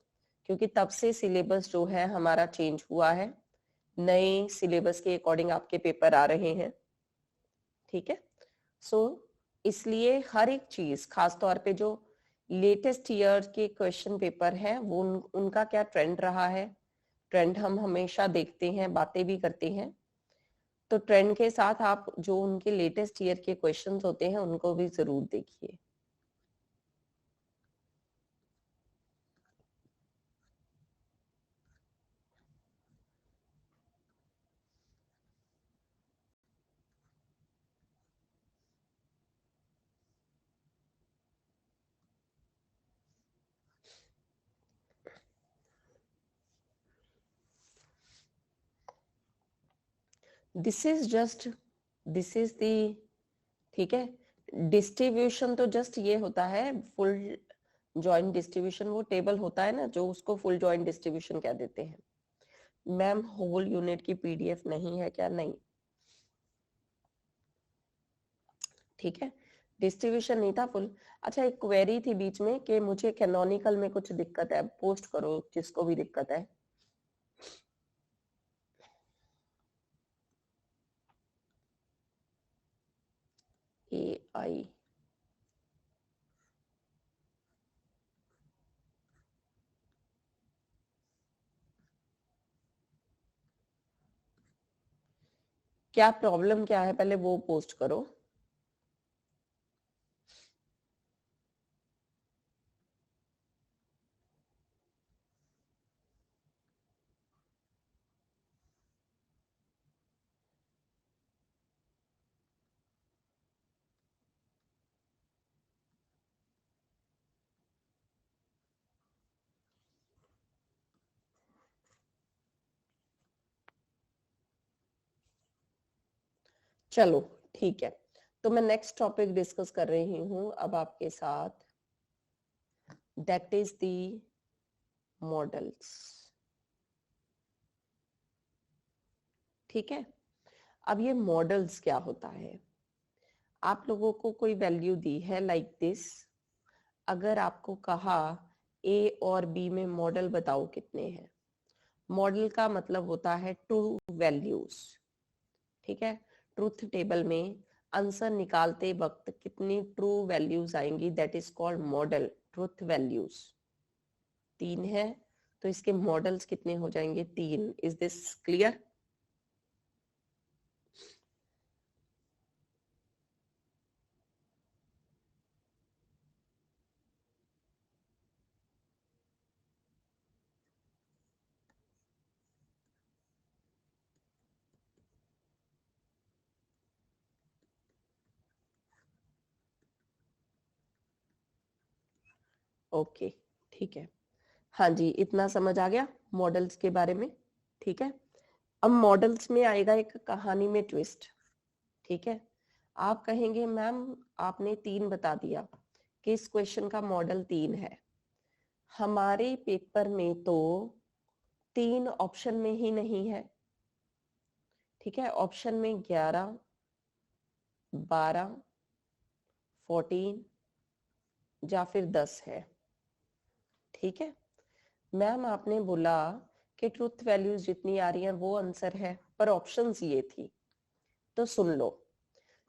क्योंकि तब से सिलेबस जो है हमारा चेंज हुआ है, नए सिलेबस के अकॉर्डिंग आपके पेपर आ रहे हैं। ठीक है, सो इसलिए हर एक चीज, खास तौर पे जो लेटेस्ट ईयर के क्वेश्चन पेपर हैं वो उनका क्या ट्रेंड रहा है, ट्रेंड हम हमेशा देखते हैं, बातें भी करते हैं, तो ट्रेंड के साथ आप जो उनके लेटेस्ट ईयर के क्वेश्चंस होते हैं उनको भी जरूर देखिए। This is just, this is the, ठीक है, डिस्ट्रीब्यूशन तो जस्ट ये होता है, फुल जॉइंट डिस्ट्रीब्यूशन वो टेबल होता है ना, जो उसको फुल जॉइंट डिस्ट्रीब्यूशन कह देते हैं। मैम होल यूनिट की पीडीएफ नहीं है क्या? नहीं, ठीक है, डिस्ट्रीब्यूशन नहीं था फुल। अच्छा, एक क्वेरी थी बीच में कि मुझे कैनोनिकल में कुछ दिक्कत है, पोस्ट करो जिसको भी दिक्कत है। AI क्या प्रॉब्लम क्या है, पहले वो पोस्ट करो। चलो ठीक है, तो मैं नेक्स्ट टॉपिक डिस्कस कर रही हूं अब आपके साथ, दैट इज द मॉडल्स। ठीक है, अब ये मॉडल्स क्या होता है, आप लोगों को कोई वैल्यू दी है लाइक दिस, अगर आपको कहा ए और बी में मॉडल बताओ कितने हैं, मॉडल का मतलब होता है ट्रू वैल्यूज। ठीक है, ट्रूथ टेबल में आंसर निकालते वक्त कितनी ट्रू वैल्यूज आएंगी, that is called model. Truth values 3 है, तो इसके मॉडल्स कितने हो जाएंगे? 3। Is this clear? ओके, ठीक है, हाँ जी, इतना समझ आ गया मॉडल्स के बारे में। ठीक है, अब मॉडल्स में आएगा एक कहानी में ट्विस्ट। ठीक है, आप कहेंगे मैम आपने 3 बता दिया कि इस क्वेश्चन का मॉडल 3 है, हमारे पेपर में तो 3 ऑप्शन में ही नहीं है। ठीक है, ऑप्शन में 11, 12, 14 या फिर 10 है। ठीक है, मैम आपने बोला कि ट्रूथ वैल्यूज जितनी आ रही हैं वो आंसर है, पर ऑप्शंस ये थी। तो सुन लो,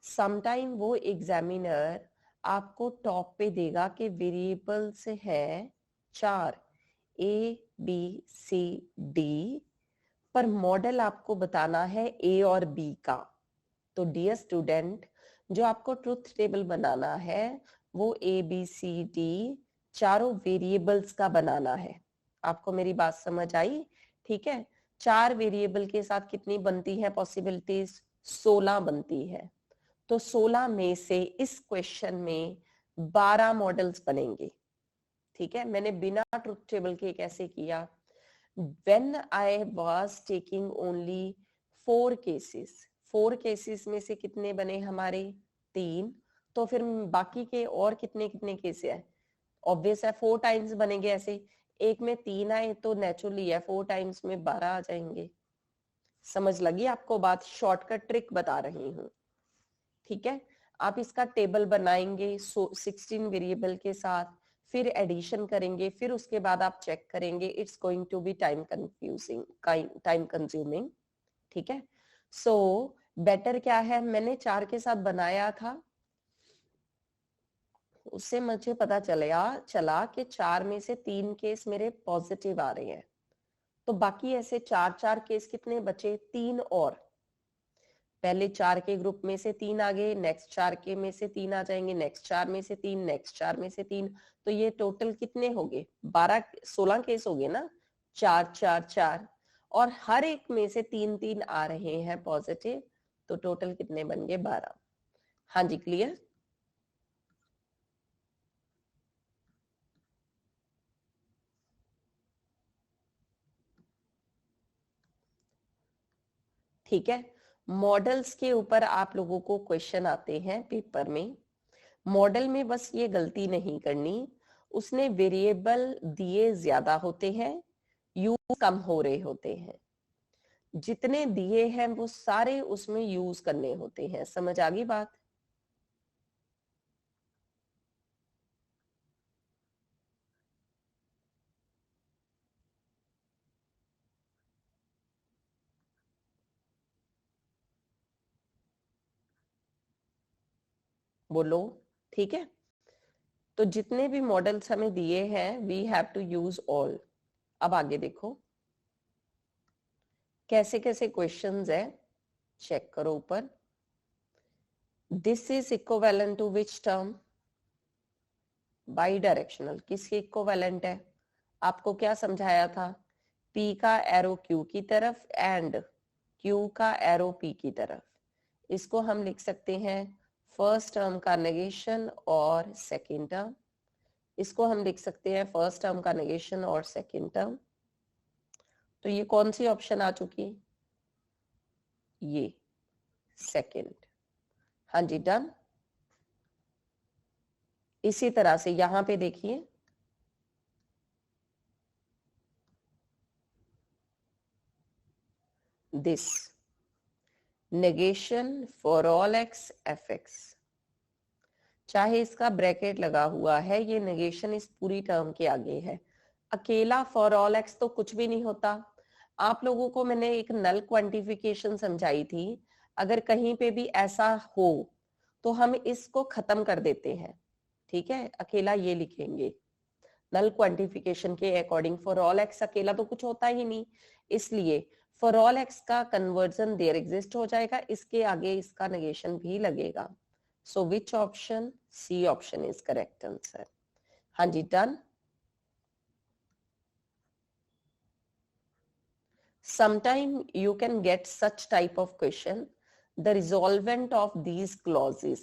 समटाइम वो एग्जामिनर आपको टॉप पे देगा कि वेरिएबल्स है 4 ABCD, पर मॉडल आपको बताना है ए और बी का। तो डियर स्टूडेंट, जो आपको ट्रूथ टेबल बनाना है वो ABCD चारों वेरिएबल्स का बनाना है। आपको मेरी बात समझ आई? ठीक है, 4 वेरिएबल के साथ कितनी बनती है पॉसिबिलिटीज? 16 बनती है। तो 16 में से इस क्वेश्चन में 12 मॉडल्स बनेंगे। ठीक है, मैंने बिना ट्रुथ टेबल के कैसे किया? When I was taking only 4 cases, 4 cases में से कितने बने हमारे? 3। तो फिर बाकी के और कितने कितने केस है? ऑब्वियस है 4 टाइम्स बनेंगे। ऐसे एक में 3 आए तो नेचुरली है 4 टाइम्स में 12 आ जाएंगे। समझ लगी आपको बात? शॉर्टकट ट्रिक बता रही हूँ। ठीक है, आप इसका टेबल बनाएंगे 16 वेरिएबल के साथ, फिर एडिशन करेंगे, फिर उसके बाद आप चेक करेंगे। It's going to be time confusing, time consuming. ठीक है, सो बेटर क्या है, मैंने 4 के साथ बनाया था, उससे मुझे पता चला कि 4 में से 3 केस मेरे पॉजिटिव आ रहे हैं, तो बाकी ऐसे 4 केस कितने बचे? 3 और। पहले 4 के ग्रुप में से 3 आ गए, नेक्स्ट 4 के में से 3 आ जाएंगे, नेक्स्ट 4 में से 3, नेक्स्ट 4 में से 3, तो ये टोटल कितने हो गए? 16 केस हो गए ना, 4 4 4, और हर एक में से 3 3 आ रहे हैं पॉजिटिव, तो टोटल कितने बन गए? 12। हाँ जी, क्लियर? ठीक है, मॉडल्स के ऊपर आप लोगों को क्वेश्चन आते हैं पेपर में। मॉडल में बस ये गलती नहीं करनी, उसने वेरिएबल दिए ज्यादा होते हैं, यूज कम हो रहे होते हैं। जितने दिए हैं वो सारे उसमें यूज करने होते हैं। समझ आ गई बात? बोलो। ठीक है, तो जितने भी मॉडल्स हमें दिए हैं we have to use all. अब आगे देखो कैसे कैसे क्वेश्चंस है, चेक करो ऊपर। This is equivalent to which term? Bidirectional किसके इक्विवेलेंट है? आपको क्या समझाया था? P का एरो Q की तरफ एंड Q का एरो P की तरफ। इसको हम लिख सकते हैं फर्स्ट टर्म का नेगेशन और सेकेंड टर्म। इसको हम लिख सकते हैं फर्स्ट टर्म का नेगेशन और सेकेंड टर्म। तो ये कौन सी ऑप्शन आ चुकी? ये सेकेंड। हाँ जी, डन। इसी तरह से यहां पे देखिए, this negation for all x F x, चाहे इसका ब्रैकेट लगा हुआ है, ये नेगेशन इस पूरी टर्म के आगे है। अकेला फॉर ऑल एक्स तो कुछ भी नहीं होता। आप लोगों को मैंने एक नल क्वांटिफिकेशन समझाई थी, अगर कहीं पे भी ऐसा हो तो हम इसको खत्म कर देते हैं। ठीक है, अकेला ये लिखेंगे नल क्वांटिफिकेशन के अकॉर्डिंग फॉर ऑल एक्स अकेला तो कुछ होता ही नहीं, इसलिए फॉर ऑल एक्स का कन्वर्जन देयर एग्जिस्ट हो जाएगा, इसके आगे इसका नेगेशन भी लगेगा। So which option? C option is correct answer. हाँ जी, done. sometime you can get such type of question, the resolvent of these clauses।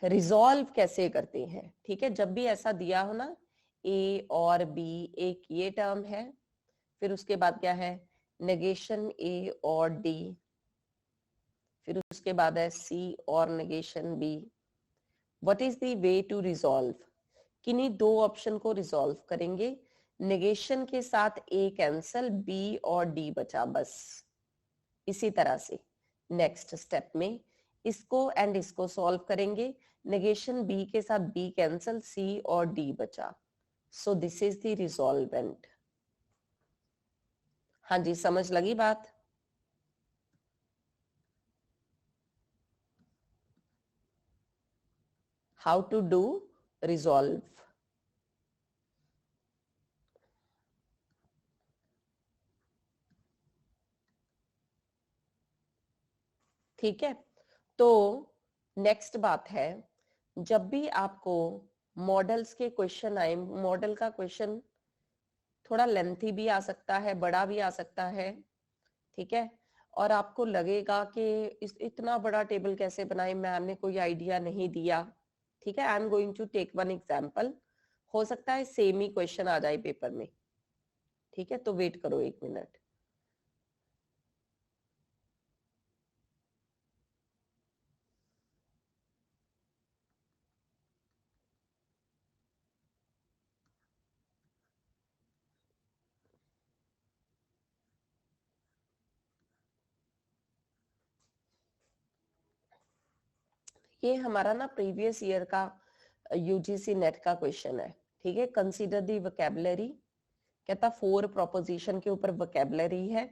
Resolve कैसे करते हैं? ठीक है, जब भी ऐसा दिया हो ना, ए और बी, एक ये टर्म है, फिर उसके बाद क्या है, नेगेशन ए और डी, फिर उसके बाद है सी और negation B. What is the way to resolve? किन्हीं दो ऑप्शन को रिजॉल्व करेंगे, नेगेशन के साथ ए कैंसल, बी और डी बचा बस। इसी तरह से नेक्स्ट स्टेप में इसको एंड इसको सॉल्व करेंगे, नेगेशन बी के साथ बी कैंसल, सी और डी बचा। So this is the resolvent. हाँ जी, समझ लगी बात? How to do resolve. ठीक है, तो नेक्स्ट बात है, जब भी आपको मॉडल्स के क्वेश्चन आए, मॉडल का क्वेश्चन थोड़ा लेंथी भी आ सकता है, बड़ा भी आ सकता है, ठीक है, और आपको लगेगा कि इतना बड़ा टेबल कैसे बनाए, मैम ने कोई आइडिया नहीं दिया। ठीक है, I am going to take one example, हो सकता है सेम ही क्वेश्चन आ जाए पेपर में। ठीक है, तो वेट करो 1 मिनट। ये हमारा ना प्रीवियस ईयर का यूजीसी नेट का क्वेश्चन है। ठीक है, कंसीडर दी वोकैबुलरी, कहता 4 प्रोपोजिशन के ऊपर वोकैबुलरी है,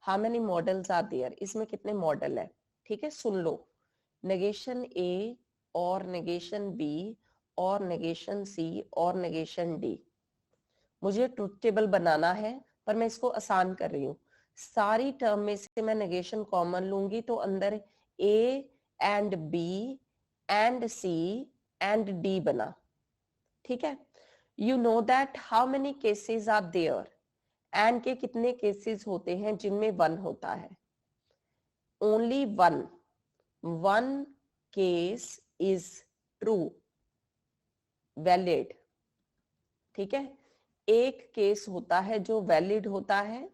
how many models are there, इसमें कितने मॉडल है। ठीक है, सुन लो, नेगेशन ए और नेगेशन बी और नेगेशन सी और नेगेशन डी। मुझे ट्रुथ टेबल बनाना है पर मैं इसको आसान कर रही हूँ। सारी टर्म में से मैं नेगेशन कॉमन लूंगी तो अंदर A and B and C and D बना। ठीक है, you know that how many cases are there, and के कितने केसेस होते हैं जिनमें 1 होता है? Only 1, 1 case is true, valid. ठीक है, एक केस होता है जो वैलिड होता है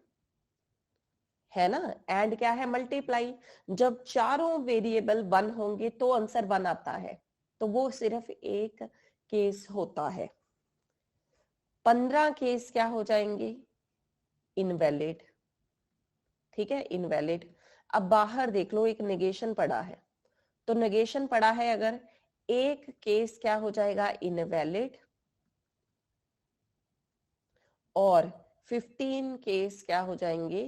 ना, एंड क्या है, मल्टीप्लाई। जब चारों वेरिएबल 1 होंगे तो आंसर 1 आता है, तो वो सिर्फ एक केस होता है। 15 केस क्या हो जाएंगे, इनवैलिड। ठीक है, इनवैलिड। अब बाहर देख लो, एक नेगेशन पड़ा है, तो नेगेशन पड़ा है अगर, एक केस क्या हो जाएगा, इनवैलिड, और 15 केस क्या हो जाएंगे,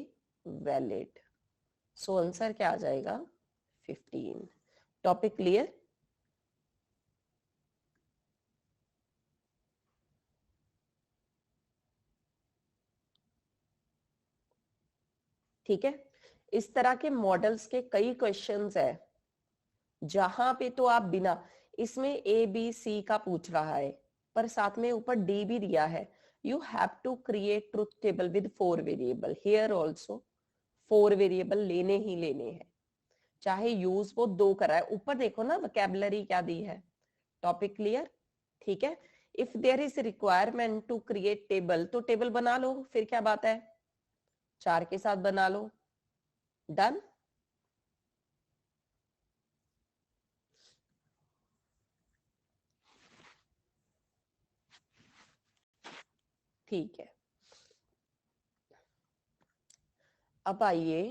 वैलिड। सो आंसर क्या आ जाएगा, 15। Topic clear? ठीक है, इस तरह के मॉडल्स के कई क्वेश्चंस है जहां पे तो आप बिना, इसमें ए बी सी का पूछ रहा है पर साथ में ऊपर डी भी दिया है, you have to create truth table with 4 variable, here also 4 variable लेने ही लेने हैं, चाहे यूज वो 2 कराए। ऊपर देखो ना वोकैबुलरी क्या दी है। Topic clear? ठीक है, if there is requirement to create table, तो टेबल बना लो, फिर क्या बात है, 4 के साथ बना लो। डन? ठीक है, अब आइए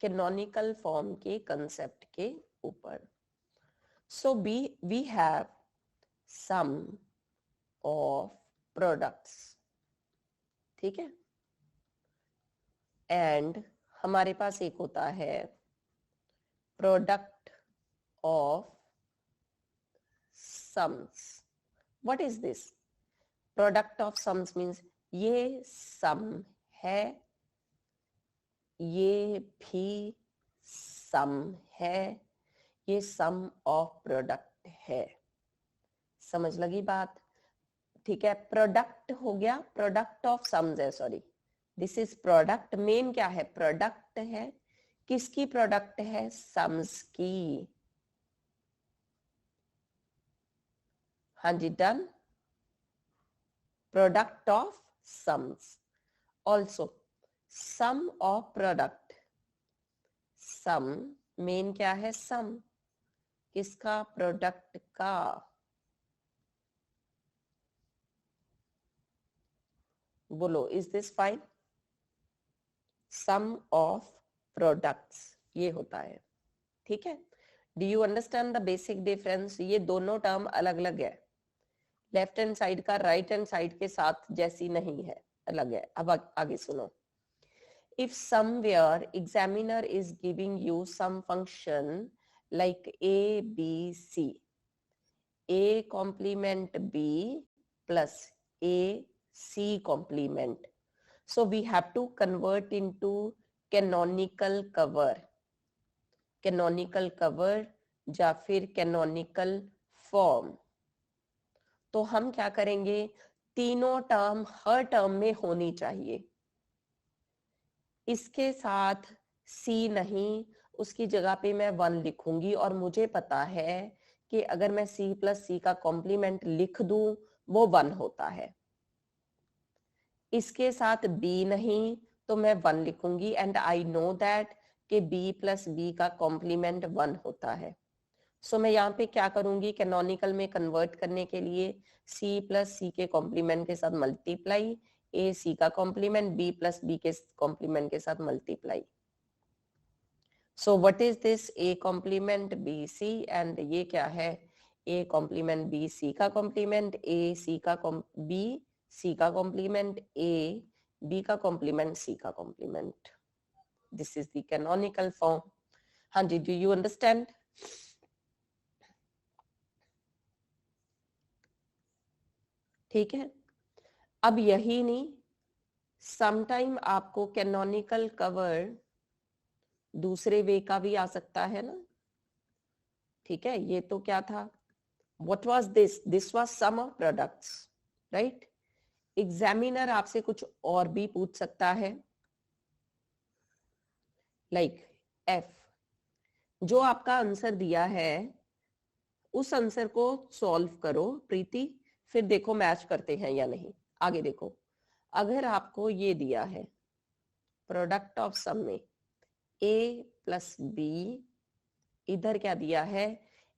कैनोनिकल फॉर्म के कंसेप्ट के ऊपर। So we have sum of products, ठीक है, एंड हमारे पास एक होता है product of sums. What is this? Product of sums means ये सम है, ये भी सम है, ये सम ऑफ प्रोडक्ट है। समझ लगी बात? ठीक है, प्रोडक्ट हो गया, प्रोडक्ट ऑफ सम्स है, sorry, this is product. Main क्या है, प्रोडक्ट है, किसकी प्रोडक्ट है, सम्स की। हाँ जी, done. Product of sums, also sum of product. Sum मेन क्या है, सम किसका, प्रोडक्ट का। बोलो, is this fine? Sum of products ये होता है, ठीक है। Do you understand the basic difference? ये दोनों टर्म अलग अलग है, लेफ्ट हैंड साइड का राइट हैंड साइड के साथ जैसी नहीं है, अलग है। अब आगे सुनो। If somewhere examiner is giving you some function like a b c, a complement b plus a c complement, so we have to convert into canonical cover, canonical cover या फिर canonical form। तो हम क्या करेंगे, तीनों term हर term में होनी चाहिए, इसके साथ सी नहीं, उसकी जगह पे मैं 1 लिखूंगी, और मुझे पता है कि अगर मैं सी प्लस सी का कॉम्प्लीमेंट लिख दूं वो 1 होता है। इसके साथ बी नहीं तो मैं 1 लिखूंगी, एंड आई नो दैट कि बी प्लस बी का कॉम्प्लीमेंट 1 होता है। सो मैं यहाँ पे क्या करूंगी, कैनोनिकल में कन्वर्ट करने के लिए सी प्लस सी के कॉम्प्लीमेंट के साथ मल्टीप्लाई, ए सी का कॉम्प्लीमेंट बी प्लस बी के कॉम्प्लीमेंट के साथ multiply. So what is this, A complement B C, and ये क्या है, ए कॉम्प्लीमेंट बी सी का कॉम्प्लीमेंट, ए सी का बी सी का कॉम्प्लीमेंट, ए बी का कॉम्प्लीमेंट, सी का complement. This is the canonical form. हाँ जी, डू यू अंडरस्टैंड? ठीक है, अब यही नहीं, समटाइम आपको कैनोनिकल कवर दूसरे वे का भी आ सकता है ना। ठीक है, ये तो क्या था, what was this, this was sum of products, right. Examiner आपसे कुछ और भी पूछ सकता है, लाइक एफ, जो आपका आंसर दिया है उस आंसर को सॉल्व करो प्रीति, फिर देखो मैच करते हैं या नहीं। आगे देखो, अगर आपको ये दिया है प्रोडक्ट ऑफ सम में ए प्लस बी, इधर क्या दिया है,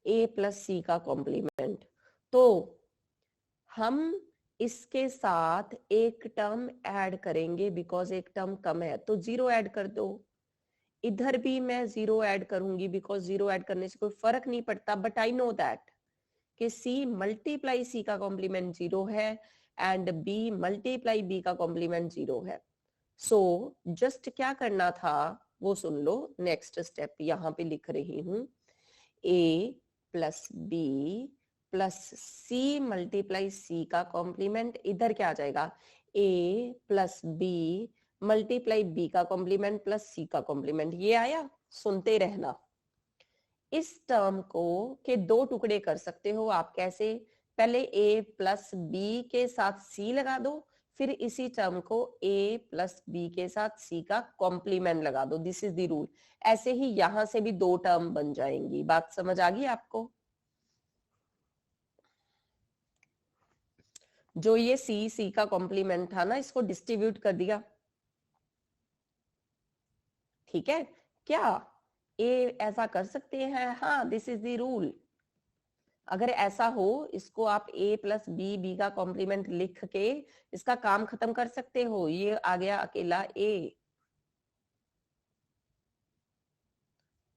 ए प्लस सी का कॉम्प्लीमेंट, तो हम इसके साथ एक टर्म ऐड करेंगे बिकॉज एक टर्म कम है, तो 0 ऐड कर दो। इधर भी मैं 0 ऐड करूंगी बिकॉज 0 ऐड करने से कोई फर्क नहीं पड़ता, बट आई नो दैट कि C मल्टीप्लाई C का कॉम्प्लीमेंट 0 है एंड B मल्टीप्लाई B का कॉम्प्लीमेंट 0 है। सो जस्ट क्या करना था वो सुन लो। नेक्स्ट स्टेप यहाँ पे लिख रही हूं, A plus B plus C multiply C का कॉम्प्लीमेंट, इधर क्या आ जाएगा, A plus B multiply B का कॉम्प्लीमेंट प्लस C का कॉम्प्लीमेंट। ये आया, सुनते रहना। इस टर्म को के दो टुकड़े कर सकते हो आप। कैसे, पहले A प्लस B के साथ C लगा दो, फिर इसी टर्म को A प्लस B के साथ C का कॉम्प्लीमेंट लगा दो। This is the rule. ऐसे ही यहां से भी दो टर्म बन जाएंगी। बात समझ आ गई आपको? जो ये C का कॉम्प्लीमेंट था ना, इसको डिस्ट्रीब्यूट कर दिया, ठीक है क्या? ऐसा कर सकते हैं, हाँ, दिस इज द रूल। अगर ऐसा हो, इसको आप A प्लस B का कॉम्प्लीमेंट लिख के इसका काम खत्म कर सकते हो। ये आ गया अकेला A।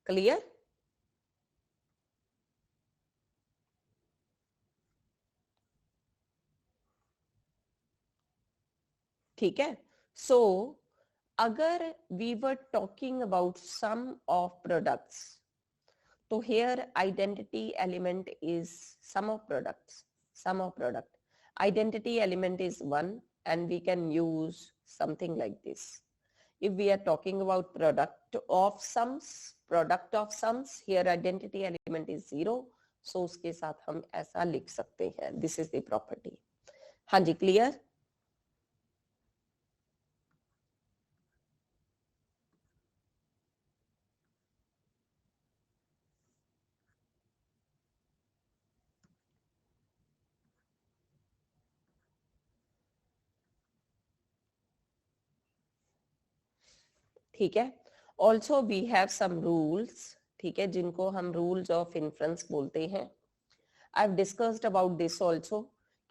क्लियर? ठीक है। सो अगर we were talking about sum of products, तो here identity element is sum of products. Sum of product. Identity element is 1 and we can use something like this. If we are talking about product of sums, here identity element is 0. So उसके साथ हम ऐसा लिख सकते हैं, this is the property. हाँ जी, clear? ठीक है। Also we have some rules, ठीक है, जिनको हम रूल्स ऑफ इन्फ्रेंस बोलते हैं। I have discussed about this also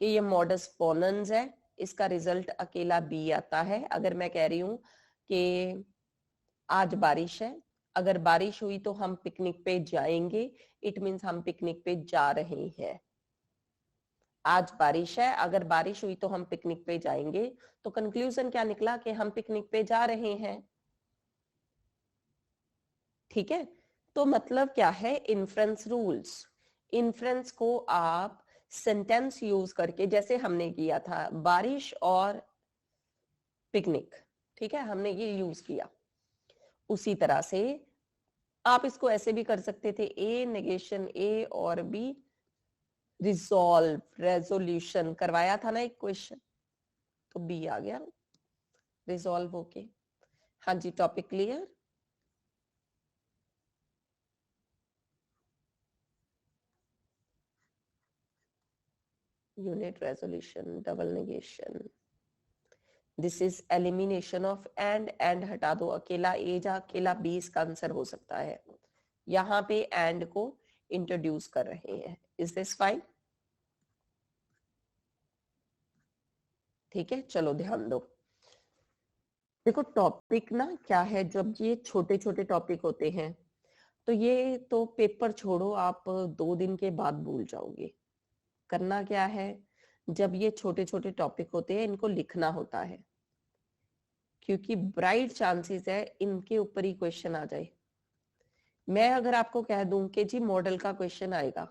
कि ये मॉडस पोनेंस है, इसका रिजल्ट अकेला B आता है। अगर मैं कह रही हूं कि आज बारिश है, अगर बारिश हुई तो हम पिकनिक पे जाएंगे, इट मीन्स हम पिकनिक पे जा रहे हैं। आज बारिश है, अगर बारिश हुई तो हम पिकनिक पे जाएंगे, तो कंक्लूजन क्या निकला कि हम पिकनिक पे जा रहे हैं। ठीक है, तो मतलब क्या है, इन्फ्रेंस रूल्स। इन्फ्रेंस को आप सेंटेंस यूज करके, जैसे हमने किया था बारिश और पिकनिक, ठीक है, हमने ये यूज किया, उसी तरह से आप इसको ऐसे भी कर सकते थे, A नेगेशन A और B रिजॉल्व, रेजोल्यूशन करवाया था ना एक क्वेश्चन, तो B आ गया रिजॉल्व होके। हाँ जी, topic clear? Unit resolution, double negation, this is elimination of and हटा दो, अकेला A जा अकेला B इसका आंसर हो सकता है। यहाँ पे एंड को इंट्रोड्यूस कर रहे हैं। Is this fine? ठीक है, चलो ध्यान दो। देखो टॉपिक ना क्या है, जब ये छोटे छोटे टॉपिक होते हैं तो ये तो पेपर छोड़ो, आप 2 दिन के बाद भूल जाओगे। करना क्या है, जब ये छोटे छोटे टॉपिक होते हैं इनको लिखना होता है, क्योंकि ब्राइट चांसेस है इनके ऊपर ही क्वेश्चन आ जाए। मैं अगर आपको कह दूं कि जी मॉडल का क्वेश्चन आएगा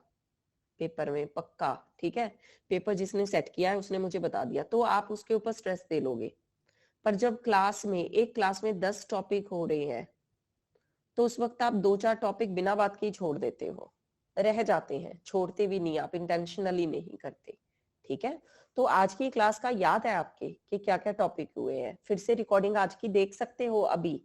पेपर में पक्का, ठीक है, पेपर जिसने सेट किया है उसने मुझे बता दिया, तो आप उसके ऊपर स्ट्रेस दे लोगे। पर जब क्लास में, एक क्लास में 10 टॉपिक हो रहे हैं, तो उस वक्त आप 2-4 टॉपिक बिना बात के ही छोड़ देते हो, रह जाते हैं, छोड़ते भी नहीं, आप इंटेंशनली नहीं करते। ठीक है, तो आज की क्लास का याद है आपके कि क्या क्या टॉपिक हुए हैं? फिर से रिकॉर्डिंग आज की देख सकते हो। अभी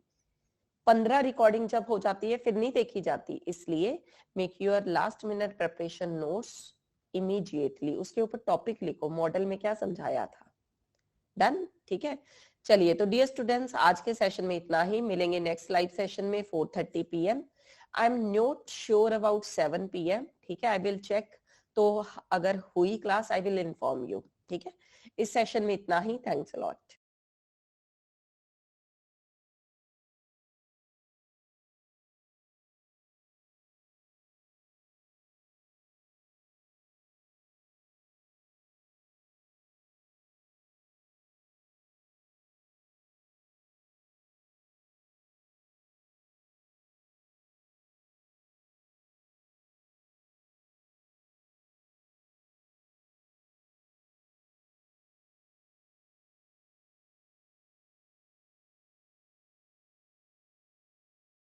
15 रिकॉर्डिंग जब हो जाती है फिर नहीं देखी जाती, इसलिए make your last minute preparation notes immediately, उसके ऊपर टॉपिक लिखो, मॉडल में क्या समझाया था। डन? ठीक है, चलिए, तो डियर स्टूडेंट्स आज के सेशन में इतना ही। मिलेंगे नेक्स्ट लाइव सेशन में 4:30 PM। I am not sure about 7 PM, ठीक है, आई विल चेक, तो अगर हुई class I will inform you. ठीक है, इस सेशन में इतना ही। Thanks a lot.